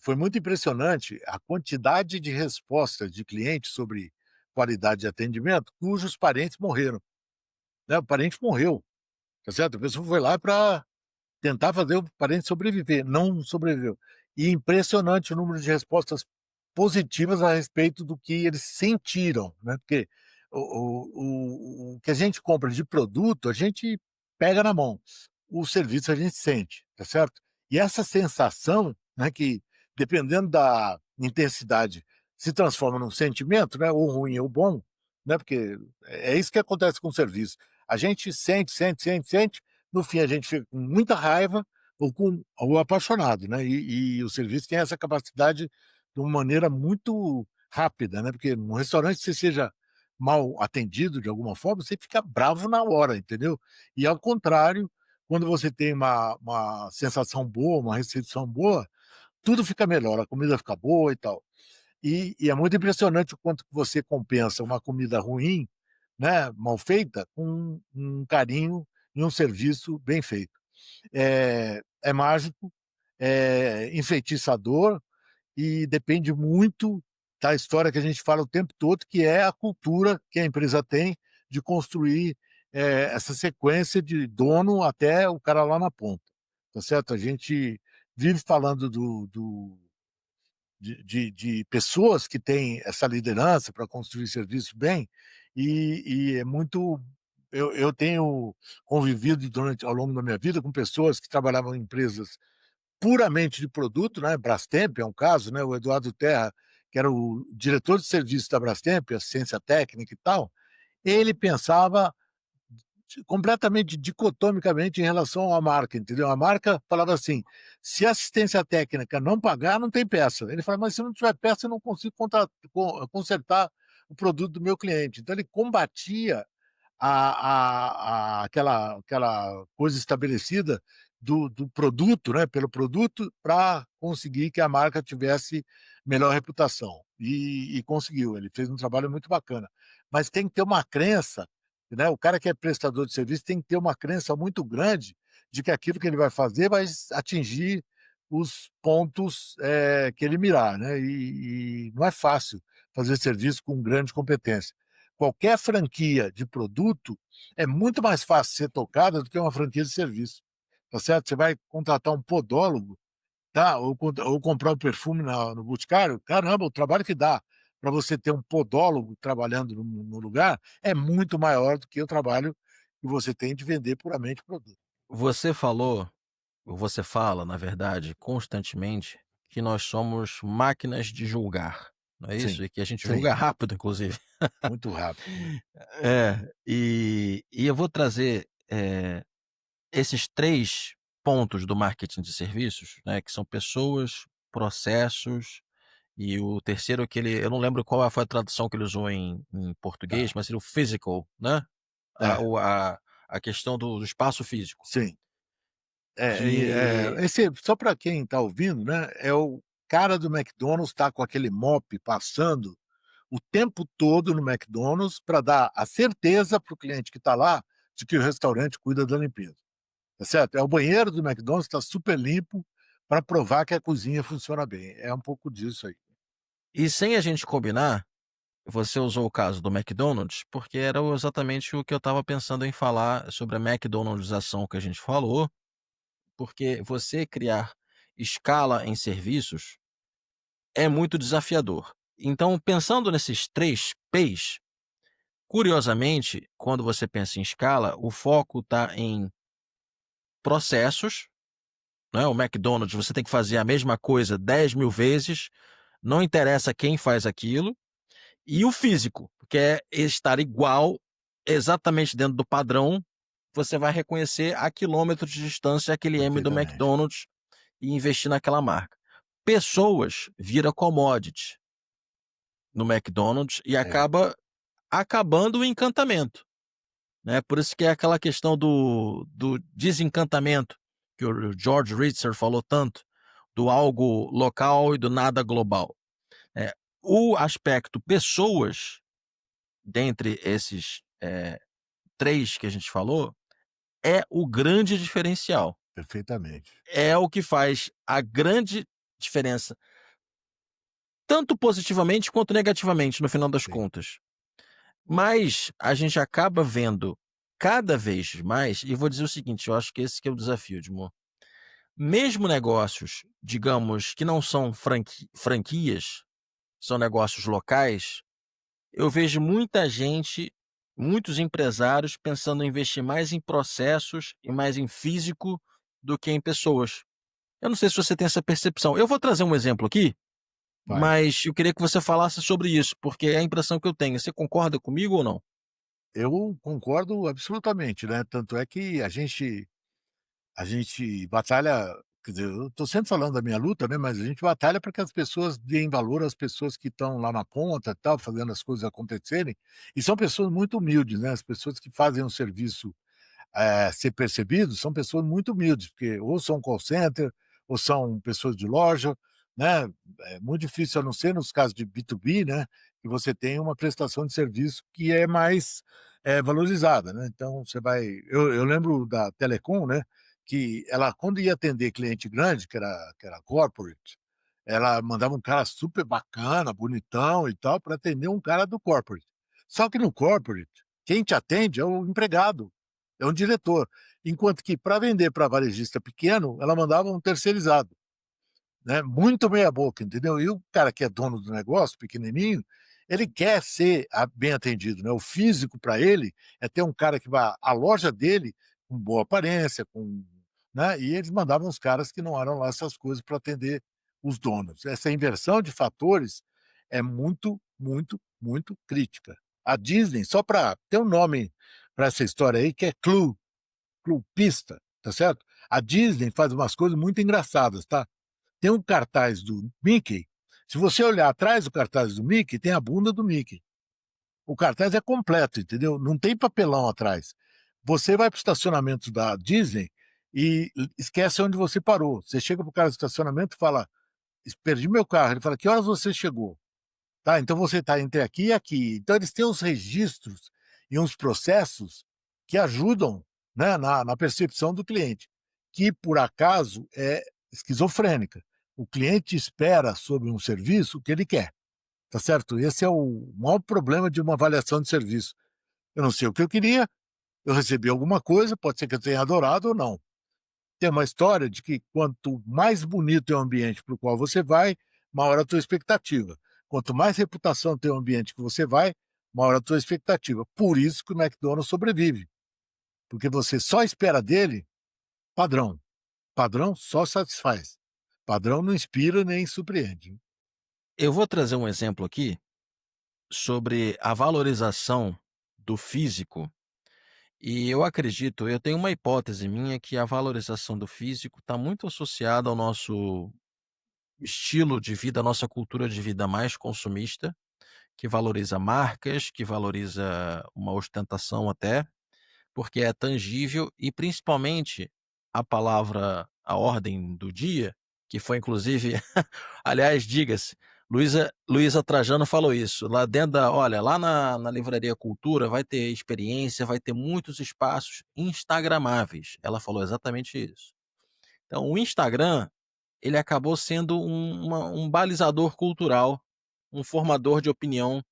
foi muito impressionante a quantidade de respostas de clientes sobre qualidade de atendimento cujos parentes morreram, né, o parente morreu, tá certo? A pessoa foi lá para tentar fazer o parente sobreviver, não sobreviveu. E impressionante o número de respostas positivas a respeito do que eles sentiram, né, porque o que a gente compra de produto, a gente pega na mão, o serviço a gente sente, tá certo? E essa sensação, né, que dependendo da intensidade se transforma num sentimento, né, ou ruim ou bom, né, porque é isso que acontece com o serviço. A gente sente, sente, sente, sente, no fim a gente fica com muita raiva ou apaixonado, né, e o serviço tem essa capacidade de uma maneira muito rápida, né, porque num restaurante você seja mal atendido de alguma forma, você fica bravo na hora, entendeu? E ao contrário, quando você tem uma sensação boa, uma recepção boa, tudo fica melhor, a comida fica boa e tal. E é muito impressionante o quanto que você compensa uma comida ruim, né, mal feita, com um carinho e um serviço bem feito. É mágico, é enfeitiçador e depende muito da história que a gente fala o tempo todo, que é a cultura que a empresa tem de construir, essa sequência de dono até o cara lá na ponta, tá certo? A gente vive falando de pessoas que têm essa liderança para construir serviço bem, e é muito. Eu tenho convivido ao longo da minha vida com pessoas que trabalhavam em empresas puramente de produto, né? Brastemp é um caso, né? O Eduardo Terra, que era o diretor de serviço da Brastemp, assistência técnica e tal, ele pensava completamente dicotomicamente em relação à marca, entendeu? A marca falava assim: se a assistência técnica não pagar, não tem peça. Ele fala, mas se não tiver peça, eu não consigo consertar o produto do meu cliente. Então ele combatia aquela coisa estabelecida do produto, né, pelo produto, para conseguir que a marca tivesse melhor reputação. E conseguiu, ele fez um trabalho muito bacana. Mas tem que ter uma crença, né, o cara que é prestador de serviço tem que ter uma crença muito grande de que aquilo que ele vai fazer vai atingir os pontos que ele mirar, né? E não é fácil fazer serviço com grande competência. Qualquer franquia de produto é muito mais fácil ser tocada do que uma franquia de serviço, tá certo? Você vai contratar um podólogo, tá? Ou comprar um perfume no Boticário, caramba, o trabalho que dá para você ter um podólogo trabalhando no lugar é muito maior do que o trabalho que você tem de vender puramente produto. Você falou, ou você fala, na verdade, constantemente, que nós somos máquinas de julgar, não é Sim, isso? E que a gente sim, julga rápido, inclusive. muito rápido. É, e eu vou trazer, esses 3 pontos do marketing de serviços, né, que são pessoas, processos e o terceiro que ele eu não lembro qual foi a tradução que ele usou em português, Tá. mas seria o physical, né, a É, o a questão do espaço físico, sim. que Esse, só para quem está ouvindo, né, é o cara do McDonald's está com aquele mop passando o tempo todo no McDonald's para dar a certeza para o cliente que está lá de que o restaurante cuida da limpeza, tá certo? É o banheiro do McDonald's está super limpo para provar que a cozinha funciona bem. É um pouco disso aí. e sem a gente combinar, você usou o caso do McDonald's, porque era exatamente o que eu estava pensando em falar sobre a McDonaldização que a gente falou, porque você criar escala em serviços é muito desafiador. Então, pensando nesses 3 P's, curiosamente, quando você pensa em escala, o foco está em processos, né, o McDonald's você tem que fazer a mesma coisa 10.000 vezes, não interessa quem faz aquilo, e o físico, que é estar igual, exatamente dentro do padrão, você vai reconhecer a quilômetros de distância aquele M do Perfeitamente. McDonald's e investir naquela marca. Pessoas vira commodity no McDonald's e É, acaba acabando o encantamento, né, por isso que é aquela questão do desencantamento, que o George Ritzer falou tanto, do algo local e do nada global. O aspecto pessoas, dentre esses, 3 que a gente falou, é o grande diferencial. perfeitamente. É o que faz a grande diferença, tanto positivamente quanto negativamente, no final das Sim. contas. Mas a gente acaba vendo cada vez mais, e vou dizer o seguinte, eu acho que esse que é o desafio, Edmur. Mesmo negócios, digamos, que não são franquias, são negócios locais, eu vejo muita gente, muitos empresários pensando em investir mais em processos e mais em físico do que em pessoas. Eu não sei se você tem essa percepção. Eu vou trazer um exemplo aqui, Vai. mas eu queria que você falasse sobre isso, porque é a impressão que eu tenho. Você concorda comigo ou não? Eu concordo absolutamente, né, tanto é que a gente batalha, quer dizer, eu estou sempre falando da minha luta, né, mas a gente batalha para que as pessoas deem valor às pessoas que estão lá na ponta, tal, fazendo as coisas acontecerem, e são pessoas muito humildes, né, as pessoas que fazem um serviço ser percebidos, são pessoas muito humildes, porque ou são call center, ou são pessoas de loja, né? É muito difícil, a não ser nos casos de B2B, né? Que você tem uma prestação de serviço que é mais valorizada, né? Então, você vai. Eu lembro da Telecom, né? Que ela, quando ia atender cliente grande, que era corporate, ela mandava um cara super bacana, bonitão e tal, para atender um cara do corporate. Só que no corporate, quem te atende é o empregado, é um diretor. Enquanto que para vender para varejista pequeno, ela mandava um terceirizado, né? Muito meia boca, entendeu? E o cara que é dono do negócio, pequenininho, ele quer ser bem atendido, né? O físico para ele é ter um cara que vá à loja dele com boa aparência, né? E eles mandavam os caras que não eram lá essas coisas para atender os donos. Essa inversão de fatores é muito, muito, muito crítica. A Disney, só para ter um nome para essa história aí, que é clubista, tá certo? A Disney faz umas coisas muito engraçadas, tá? Tem um cartaz do Mickey. Se você olhar atrás do cartaz do Mickey, tem a bunda do Mickey. O cartaz é completo, entendeu? Não tem papelão atrás. Você vai para o estacionamento da Disney e esquece onde você parou. Você chega para o cara do estacionamento e fala: perdi meu carro. Ele fala: que horas você chegou? Tá, então você está entre aqui e aqui. Então eles têm uns registros e uns processos que ajudam, né, na percepção do cliente, que por acaso é esquizofrênica. O cliente espera sobre um serviço o que ele quer, tá certo? Esse é o maior problema de uma avaliação de serviço. Eu não sei o que eu queria, eu recebi alguma coisa, pode ser que eu tenha adorado ou não. Tem uma história de que quanto mais bonito é o ambiente para o qual você vai, maior a tua expectativa. Quanto mais reputação tem o ambiente que você vai, maior a tua expectativa. Por isso que o McDonald's sobrevive. Porque você só espera dele padrão. Padrão só satisfaz. Padrão não inspira nem surpreende. Eu vou trazer um exemplo aqui sobre a valorização do físico. E eu acredito, eu tenho uma hipótese minha que a valorização do físico está muito associada ao nosso estilo de vida, à nossa cultura de vida mais consumista, que valoriza marcas, que valoriza uma ostentação até, porque é tangível e principalmente a palavra, a ordem do dia, que foi inclusive, aliás, diga-se, Luísa Trajano falou isso, lá dentro olha, lá na Livraria Cultura vai ter experiência, vai ter muitos espaços instagramáveis. Ela falou exatamente isso. Então, o Instagram, ele acabou sendo um balizador cultural, um formador de opinião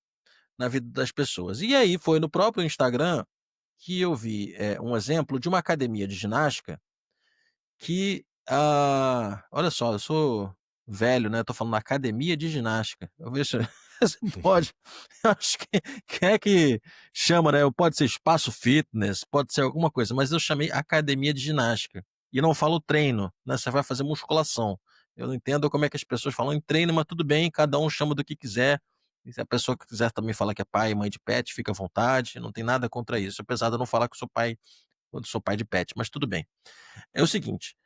na vida das pessoas. E aí foi no próprio Instagram que eu vi, um exemplo de uma academia de ginástica que, olha só, eu sou velho, né, tô falando academia de ginástica. Eu vejo se pode, eu acho que quem é que chama, né, pode ser espaço fitness, pode ser alguma coisa, mas eu chamei academia de ginástica. E não falo treino, né, você vai fazer musculação. Eu não entendo como é que as pessoas falam em treino, mas tudo bem, cada um chama do que quiser. E se a pessoa que quiser também falar que é pai e mãe de pet, fica à vontade, não tem nada contra isso, apesar de eu não falar que eu sou pai quando sou pai de pet, mas tudo bem. É o seguinte,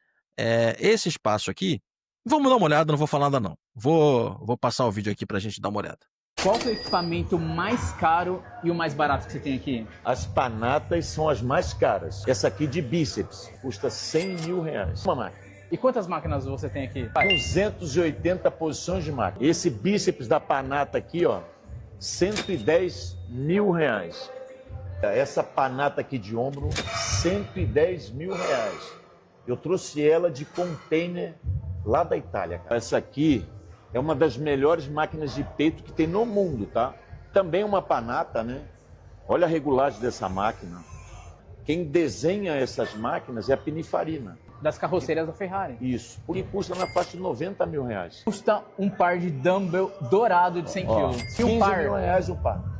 esse espaço aqui, vamos dar uma olhada, não vou falar nada não. Vou passar o vídeo aqui pra gente dar uma olhada. Qual que é o equipamento mais caro e o mais barato que você tem aqui? As panatas são as mais caras. Essa aqui de bíceps custa 100 mil reais. Uma máquina. E quantas máquinas você tem aqui? 280 posições de máquina. Esse bíceps da panata aqui, ó, 110 mil reais. Essa panata aqui de ombro, 110 mil reais. Eu trouxe ela de container lá da Itália, cara. Essa aqui é uma das melhores máquinas de peito que tem no mundo, tá? Também uma panata, né? Olha a regulagem dessa máquina. Quem desenha essas máquinas é a Pininfarina. das carrocerias da Ferrari. Isso. Porque custa na faixa de 90 mil reais. Custa um par de dumbbell dourado de 100 Ó, quilos. 15 E um par. mil reais um par.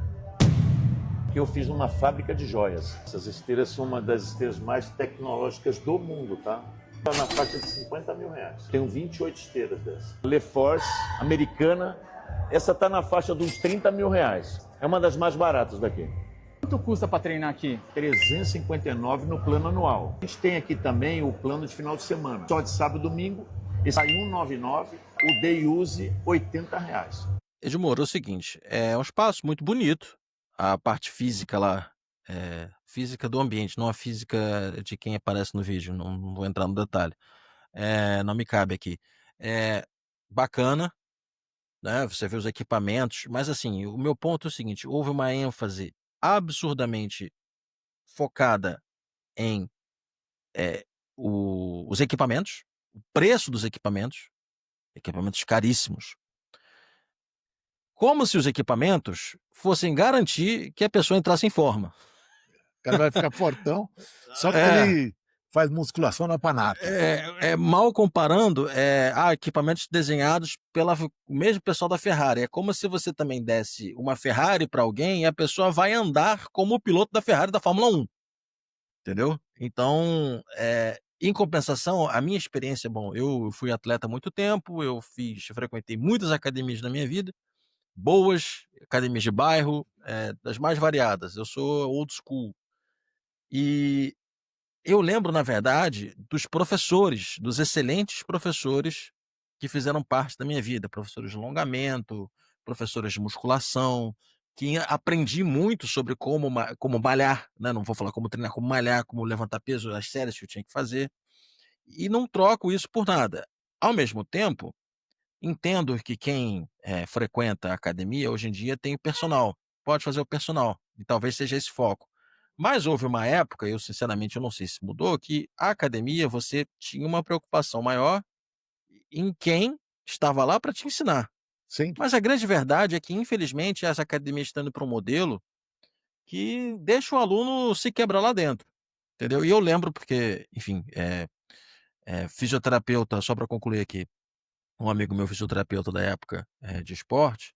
Que eu fiz numa fábrica de joias. Essas esteiras são uma das esteiras mais tecnológicas do mundo, tá? Está na faixa de 50 mil reais. Tenho 28 esteiras dessas. LeForce, americana. Essa está na faixa de uns 30 mil reais. É uma das mais baratas daqui. Quanto custa para treinar aqui? 359 no plano anual. A gente tem aqui também o plano de final de semana. Só de sábado e domingo. Esse aí 199, o day use 80 reais. Edmur, é o seguinte, é um espaço muito bonito, a parte física lá, física do ambiente, não a física de quem aparece no vídeo, não vou entrar no detalhe, não me cabe aqui. É bacana, né, você vê os equipamentos, mas assim, o meu ponto é o seguinte, houve uma ênfase absurdamente focada em os equipamentos, o preço dos equipamentos caríssimos, como se os equipamentos fossem garantir que a pessoa entrasse em forma. O cara vai ficar fortão, só que É. ele faz musculação na panata. Mal comparando, equipamentos desenhados pelo mesmo pessoal da Ferrari. É como se você também desse uma Ferrari para alguém e a pessoa vai andar como o piloto da Ferrari da Fórmula 1. Entendeu? Então, em compensação, a minha experiência, bom, eu fui atleta há muito tempo, eu frequentei muitas academias na minha vida, boas, academias de bairro, das mais variadas. Eu sou old school. E eu lembro, na verdade, dos professores, dos excelentes professores que fizeram parte da minha vida, professores de alongamento, professores de musculação, que aprendi muito sobre como malhar, né? Não vou falar como treinar, como malhar, como levantar peso, as séries que eu tinha que fazer, e não troco isso por nada. Ao mesmo tempo, entendo que quem frequenta a academia hoje em dia tem o personal, pode fazer o personal, e talvez seja esse foco. Mas houve uma época, eu sinceramente eu não sei se mudou, que a academia você tinha uma preocupação maior em quem estava lá para te ensinar. Sim. Mas a grande verdade é que, infelizmente, as academias estão indo para um modelo que deixa o aluno se quebrar lá dentro, entendeu? E eu lembro porque, enfim, fisioterapeuta, só para concluir aqui, um amigo meu fisioterapeuta da época de esporte,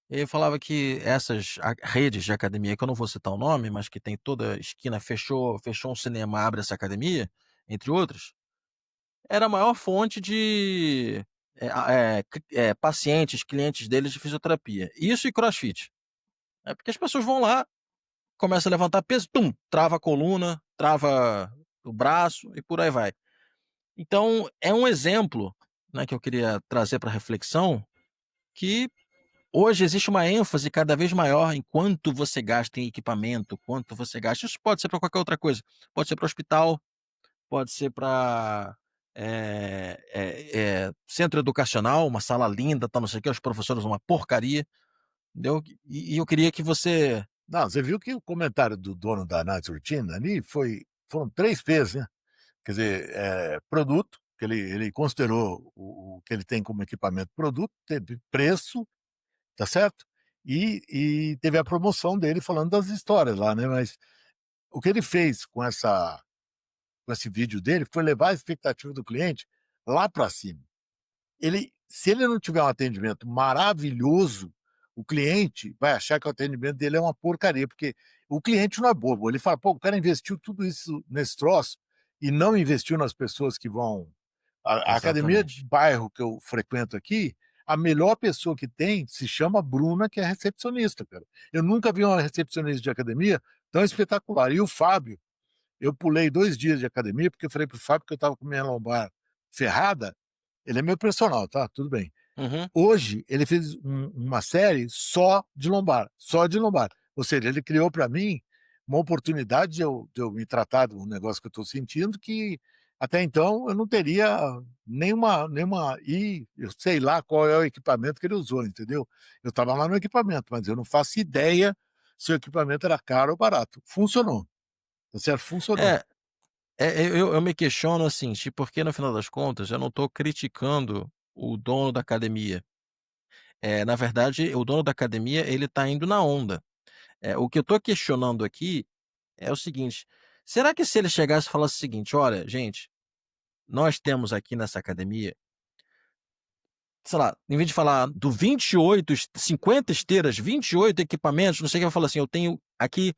ele falava que essas redes de academia, que eu não vou citar o nome, mas que tem toda esquina, fechou um cinema, abre essa academia, entre outras, era a maior fonte de pacientes, clientes deles de fisioterapia. Isso e crossfit. Porque as pessoas vão lá, começam a levantar peso, trava a coluna, trava o braço e por aí vai. Então, é um exemplo, né, que eu queria trazer para reflexão, que hoje existe uma ênfase cada vez maior em quanto você gasta em equipamento, quanto você gasta. Isso pode ser para qualquer outra coisa. Pode ser para hospital, pode ser para centro educacional, uma sala linda, tá, não sei o que, os professores uma porcaria, entendeu? E eu queria que você... Não, você viu que o comentário do dono da Night Routine ali foram 3 P's, né? Quer dizer, produto, que ele considerou o que ele tem como equipamento produto, teve preço, tá certo? E teve a promoção dele falando das histórias lá, né? Mas o que ele fez com esse vídeo dele foi levar a expectativa do cliente lá para cima. Se ele não tiver um atendimento maravilhoso, o cliente vai achar que o atendimento dele é uma porcaria, porque o cliente não é bobo. Ele fala, pô, o cara investiu tudo isso nesse troço e não investiu nas pessoas que vão... A academia de bairro que eu frequento aqui, a melhor pessoa que tem se chama Bruna, que é recepcionista, cara. Eu nunca vi uma recepcionista de academia tão espetacular. E o Fábio, eu pulei 2 dias de academia, porque eu falei pro Fábio que eu estava com minha lombar ferrada. Ele é meu personal, tá? Tudo bem. Uhum. Hoje, ele fez uma série só de lombar. Ou seja, ele criou para mim uma oportunidade de eu me tratar de um negócio que eu estou sentindo que até então eu não teria nenhuma... E eu sei lá qual é o equipamento que ele usou, entendeu? Eu estava lá no equipamento, mas eu não faço ideia se o equipamento era caro ou barato. Funcionou. Tá certo? Funcionou. Eu me questiono assim, porque no final das contas eu não estou criticando o dono da academia. Na verdade, o dono da academia ele está indo na onda. O que eu estou questionando aqui é o seguinte: será que se ele chegasse e falasse o seguinte, olha, gente, nós temos aqui nessa academia, sei lá, em vez de falar do 28, 50 esteiras, 28 equipamentos, não sei o que, eu falo assim, eu tenho aqui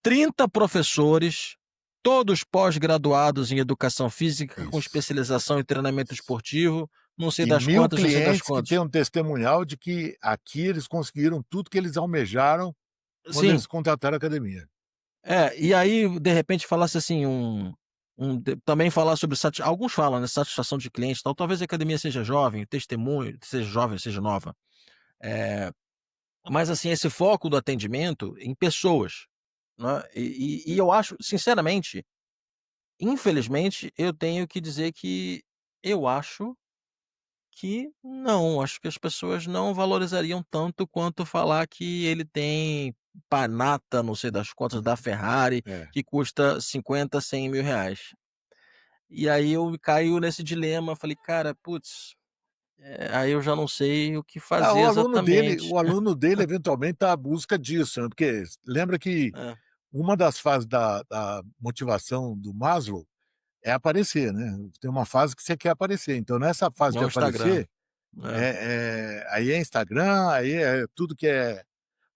30 professores, todos pós-graduados em educação física, com Isso. especialização em treinamento esportivo, não sei E das 1000 quantas, não sei das clientes que têm quantas. um testemunhal de que aqui eles conseguiram tudo que eles almejaram quando Sim, eles contrataram a academia. e aí, de repente, falasse assim, também falar sobre alguns falam, né, satisfação de cliente e tal, talvez a academia seja jovem, testemunho, seja jovem, seja nova. Eh, mas assim, esse foco do atendimento em pessoas, né, e eu acho, sinceramente, infelizmente, eu tenho que dizer que eu acho que não, acho que as pessoas não valorizariam tanto quanto falar que ele tem Panata, não sei das quantas, da Ferrari, É. que custa 50, 100 mil reais. E aí eu caio nesse dilema, falei: "Cara, putz", aí eu já não sei o que Ah, fazer exatamente. o aluno dele eventualmente está à busca disso, né, porque lembra que É, uma das fases da motivação do Maslow é aparecer, né, tem uma fase que você quer aparecer, então nessa fase é de o Instagram. aparecer, É. aí é Instagram, aí é tudo que é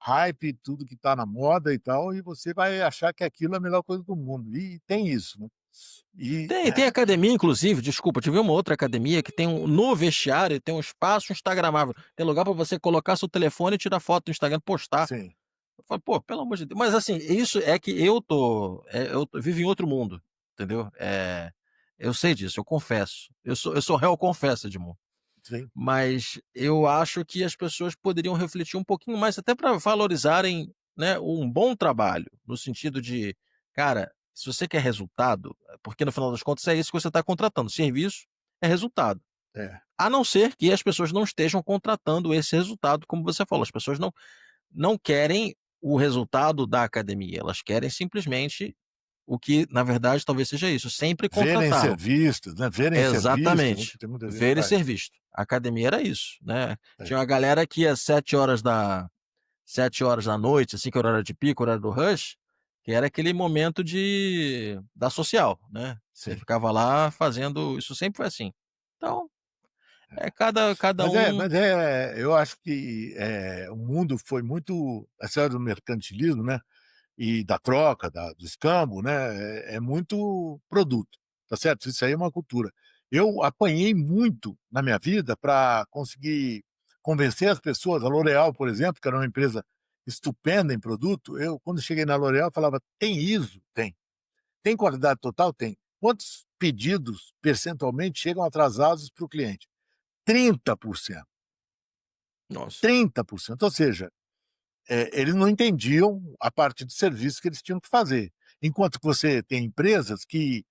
hype, tudo que está na moda e tal, e você vai achar que aquilo é a melhor coisa do mundo, e tem isso, né. E Tem academia inclusive, desculpa, tive uma outra academia que tem no vestiário, tem um espaço instagramável, tem lugar para você colocar seu telefone e tirar foto do Instagram, postar. sim, Eu falo: "Pô, pelo amor de Deus", mas assim, isso é que vivo em outro mundo, entendeu. Eu sei disso, eu confesso. Eu sou réu confesso, Edmond. sim. Mas eu acho que as pessoas poderiam refletir um pouquinho mais, até para valorizarem, né, um bom trabalho, no sentido de, cara, se você quer resultado, porque no final das contas é isso que você está contratando, serviço é resultado. É. A não ser que as pessoas não estejam contratando esse resultado, como você falou, as pessoas não querem o resultado da academia, elas querem simplesmente o que, na verdade, talvez seja isso, sempre Verem ser contrataram. vistos, né, verem ser visto, né, Exatamente. porque tem muita gente que Ver e faz. ser visto. A academia era isso, né. É. Tinha uma galera que ia 7 horas da noite, assim, que é o horário de pico, horário do rush, que era aquele momento da social, né. Você Sim. ficava lá fazendo isso, sempre foi assim. Então, cada um. Eu acho que, o mundo foi muito essa era do mercantilismo, né, e da troca, do escambo, né, é muito produto, tá certo? Isso aí é uma cultura. Eu apanhei muito na minha vida para conseguir convencer as pessoas, a L'Oréal, por exemplo, que era uma empresa estupenda em produto, eu quando cheguei na L'Oréal falava: "Tem ISO?" "Tem." "Tem qualidade total?" "Tem." "Quantos pedidos percentualmente chegam atrasados para o cliente?" 30%. Nossa. 30%, ou seja, eles não entendiam a parte de serviço que eles tinham que fazer. Enquanto que você tem empresas que,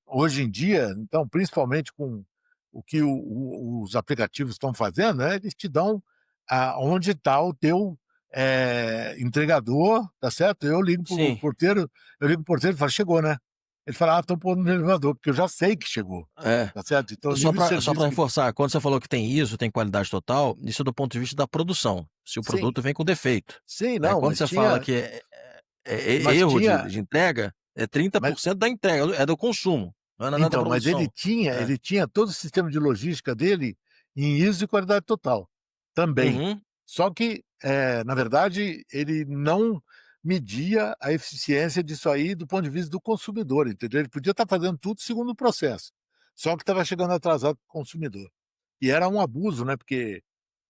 hoje em dia, então, principalmente com o que os aplicativos estão fazendo, né, eles te dão onde está o teu, entregador, tá certo? Sim. Eu ligo para o porteiro e falo: "Chegou, né?" Ele fala: "Ah, estão pondo no elevador", porque eu já sei que chegou, É. tá certo? Então o Só nível de para serviço que reforçar, quando você falou que tem ISO, tem qualidade total, isso é do ponto de vista da produção, se o sim, produto vem com defeito, sim, né. não, Quando mas você fala tinha que é mas erro de tinha de entrega, é trinta mas por cento da entrega, é do consumo, não é da Então, mas produção. É. ele tinha todo o sistema de logística dele em ISO e qualidade total, também. Uhum. Só que, na verdade, ele não media a eficiência disso aí do ponto de vista do consumidor, entendeu? Ele podia estar fazendo tudo segundo o processo, só que estava chegando atrasado para o consumidor. E era um abuso, né, porque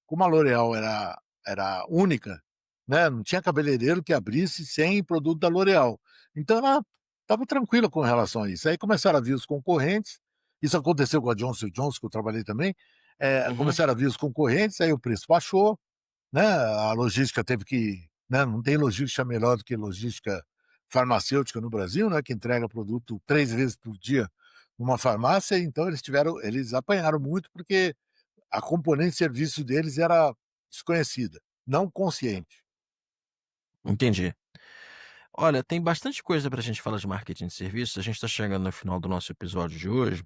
como a L'Oréal era única, né, não tinha cabeleireiro que abrisse sem produto da L'Oréal. Então ela estava tranquila com relação a isso. Aí começaram a vir os concorrentes, isso aconteceu com a Johnson& Johnson, que eu trabalhei também, Uhum. começaram a vir os concorrentes, aí o preço baixou, né, a logística teve que, né, não tem logística melhor do que logística farmacêutica no Brasil, né, que entrega produto 3 vezes por dia numa farmácia, então eles apanharam muito, porque a componente de serviço deles era desconhecida, não consciente. Entendi. Olha, tem bastante coisa para a gente falar de marketing de serviços, a gente está chegando no final do nosso episódio de hoje.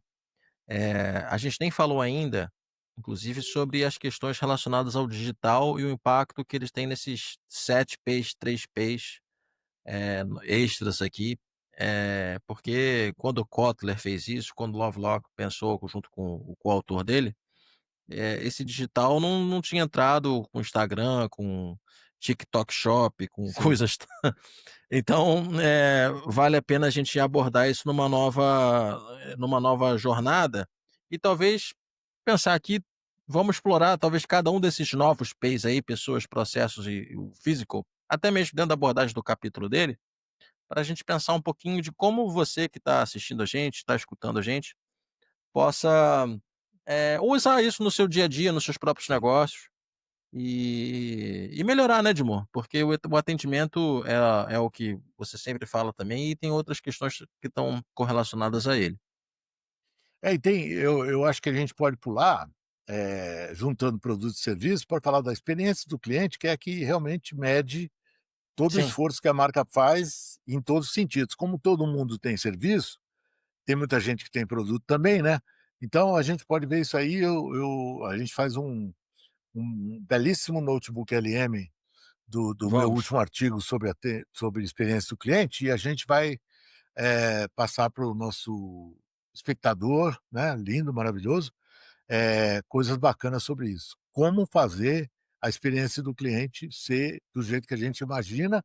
A gente nem falou ainda, inclusive, sobre as questões relacionadas ao digital e o impacto que eles têm nesses 7 P's, 3 P's, extras aqui. Porque quando o Kotler fez isso, quando o Lovelock pensou junto com o coautor dele, esse digital não tinha entrado com Instagram, com TikTok Shop, com Sim. coisas. Então, vale a pena a gente abordar isso numa nova jornada e talvez pensar aqui, vamos explorar talvez cada um desses novos P's aí, pessoas, processos e o physical, até mesmo dentro da abordagem do capítulo dele, para a gente pensar um pouquinho de como você que está assistindo a gente, está escutando a gente, possa usar isso no seu dia a dia, nos seus próprios negócios e melhorar, né, Edmur? Porque o atendimento é o que você sempre fala também e tem outras questões que estão correlacionadas a ele. E eu acho que a gente pode pular, juntando produtos e serviços, para falar da experiência do cliente, que é a que realmente mede todo o Sim. esforço que a marca faz em todos os sentidos. Como todo mundo tem serviço, tem muita gente que tem produto também, né. Então a gente pode ver isso aí, a gente faz um belíssimo notebook LM do meu Vamos. último artigo sobre experiência do cliente, e a gente vai, passar para o nosso espectador, né, lindo, maravilhoso, coisas bacanas sobre isso. Como fazer a experiência do cliente ser do jeito que a gente imagina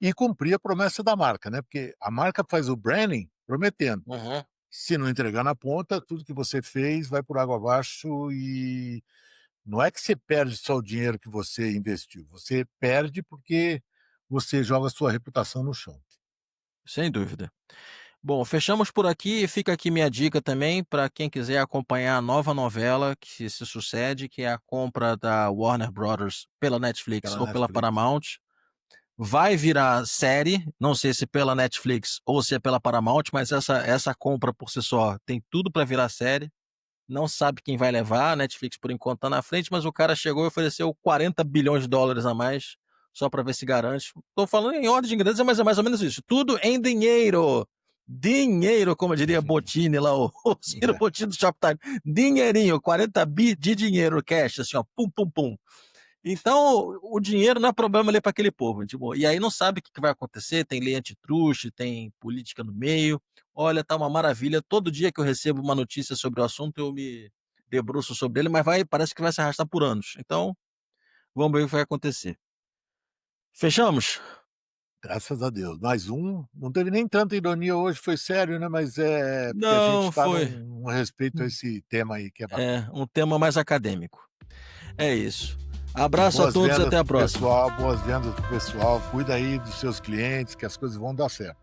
e cumprir a promessa da marca, né, porque a marca faz o branding prometendo. Uhum. Se não entregar na ponta, tudo que você fez vai por água abaixo e não é que você perde só o dinheiro que você investiu, você perde porque você joga a sua reputação no chão. Sem dúvida. Bom, fechamos por aqui e fica aqui minha dica também para quem quiser acompanhar a nova novela que se sucede, que é a compra da Warner Brothers pela Netflix Pela ou pela Netflix. Paramount. Vai virar série, não sei se pela Netflix ou se é pela Paramount, mas essa compra por si só tem tudo para virar série. Não sabe quem vai levar, a Netflix por enquanto tá na frente, mas o cara chegou e ofereceu 40 bilhões de dólares a mais, só para ver se garante. Tô falando em ordem de grandeza, mas é mais ou menos isso. Tudo em dinheiro. Dinheiro, como diria Bottini lá, o Ciro É. Bottini do Shoptime. Dinheirinho, 40 bi de dinheiro, cash, assim, ó, pum, pum, pum. Então, o dinheiro não é problema ali para aquele povo, tipo, e aí não sabe o que vai acontecer, tem lei antitruste, tem política no meio. Olha, tá uma maravilha, todo dia que eu recebo uma notícia sobre o assunto, eu me debruço sobre ele, mas parece que vai se arrastar por anos. Então, vamos ver o que vai acontecer. Fechamos? Graças a Deus. Mais um, não teve nem tanta ironia hoje, foi sério, né, mas é porque a gente Não, está foi. num respeito a esse tema aí que é bacana. Um tema mais acadêmico. É isso. E Abraço a todos, até a próxima. boas vendas para o pessoal, cuida aí dos seus clientes que as coisas vão dar certo.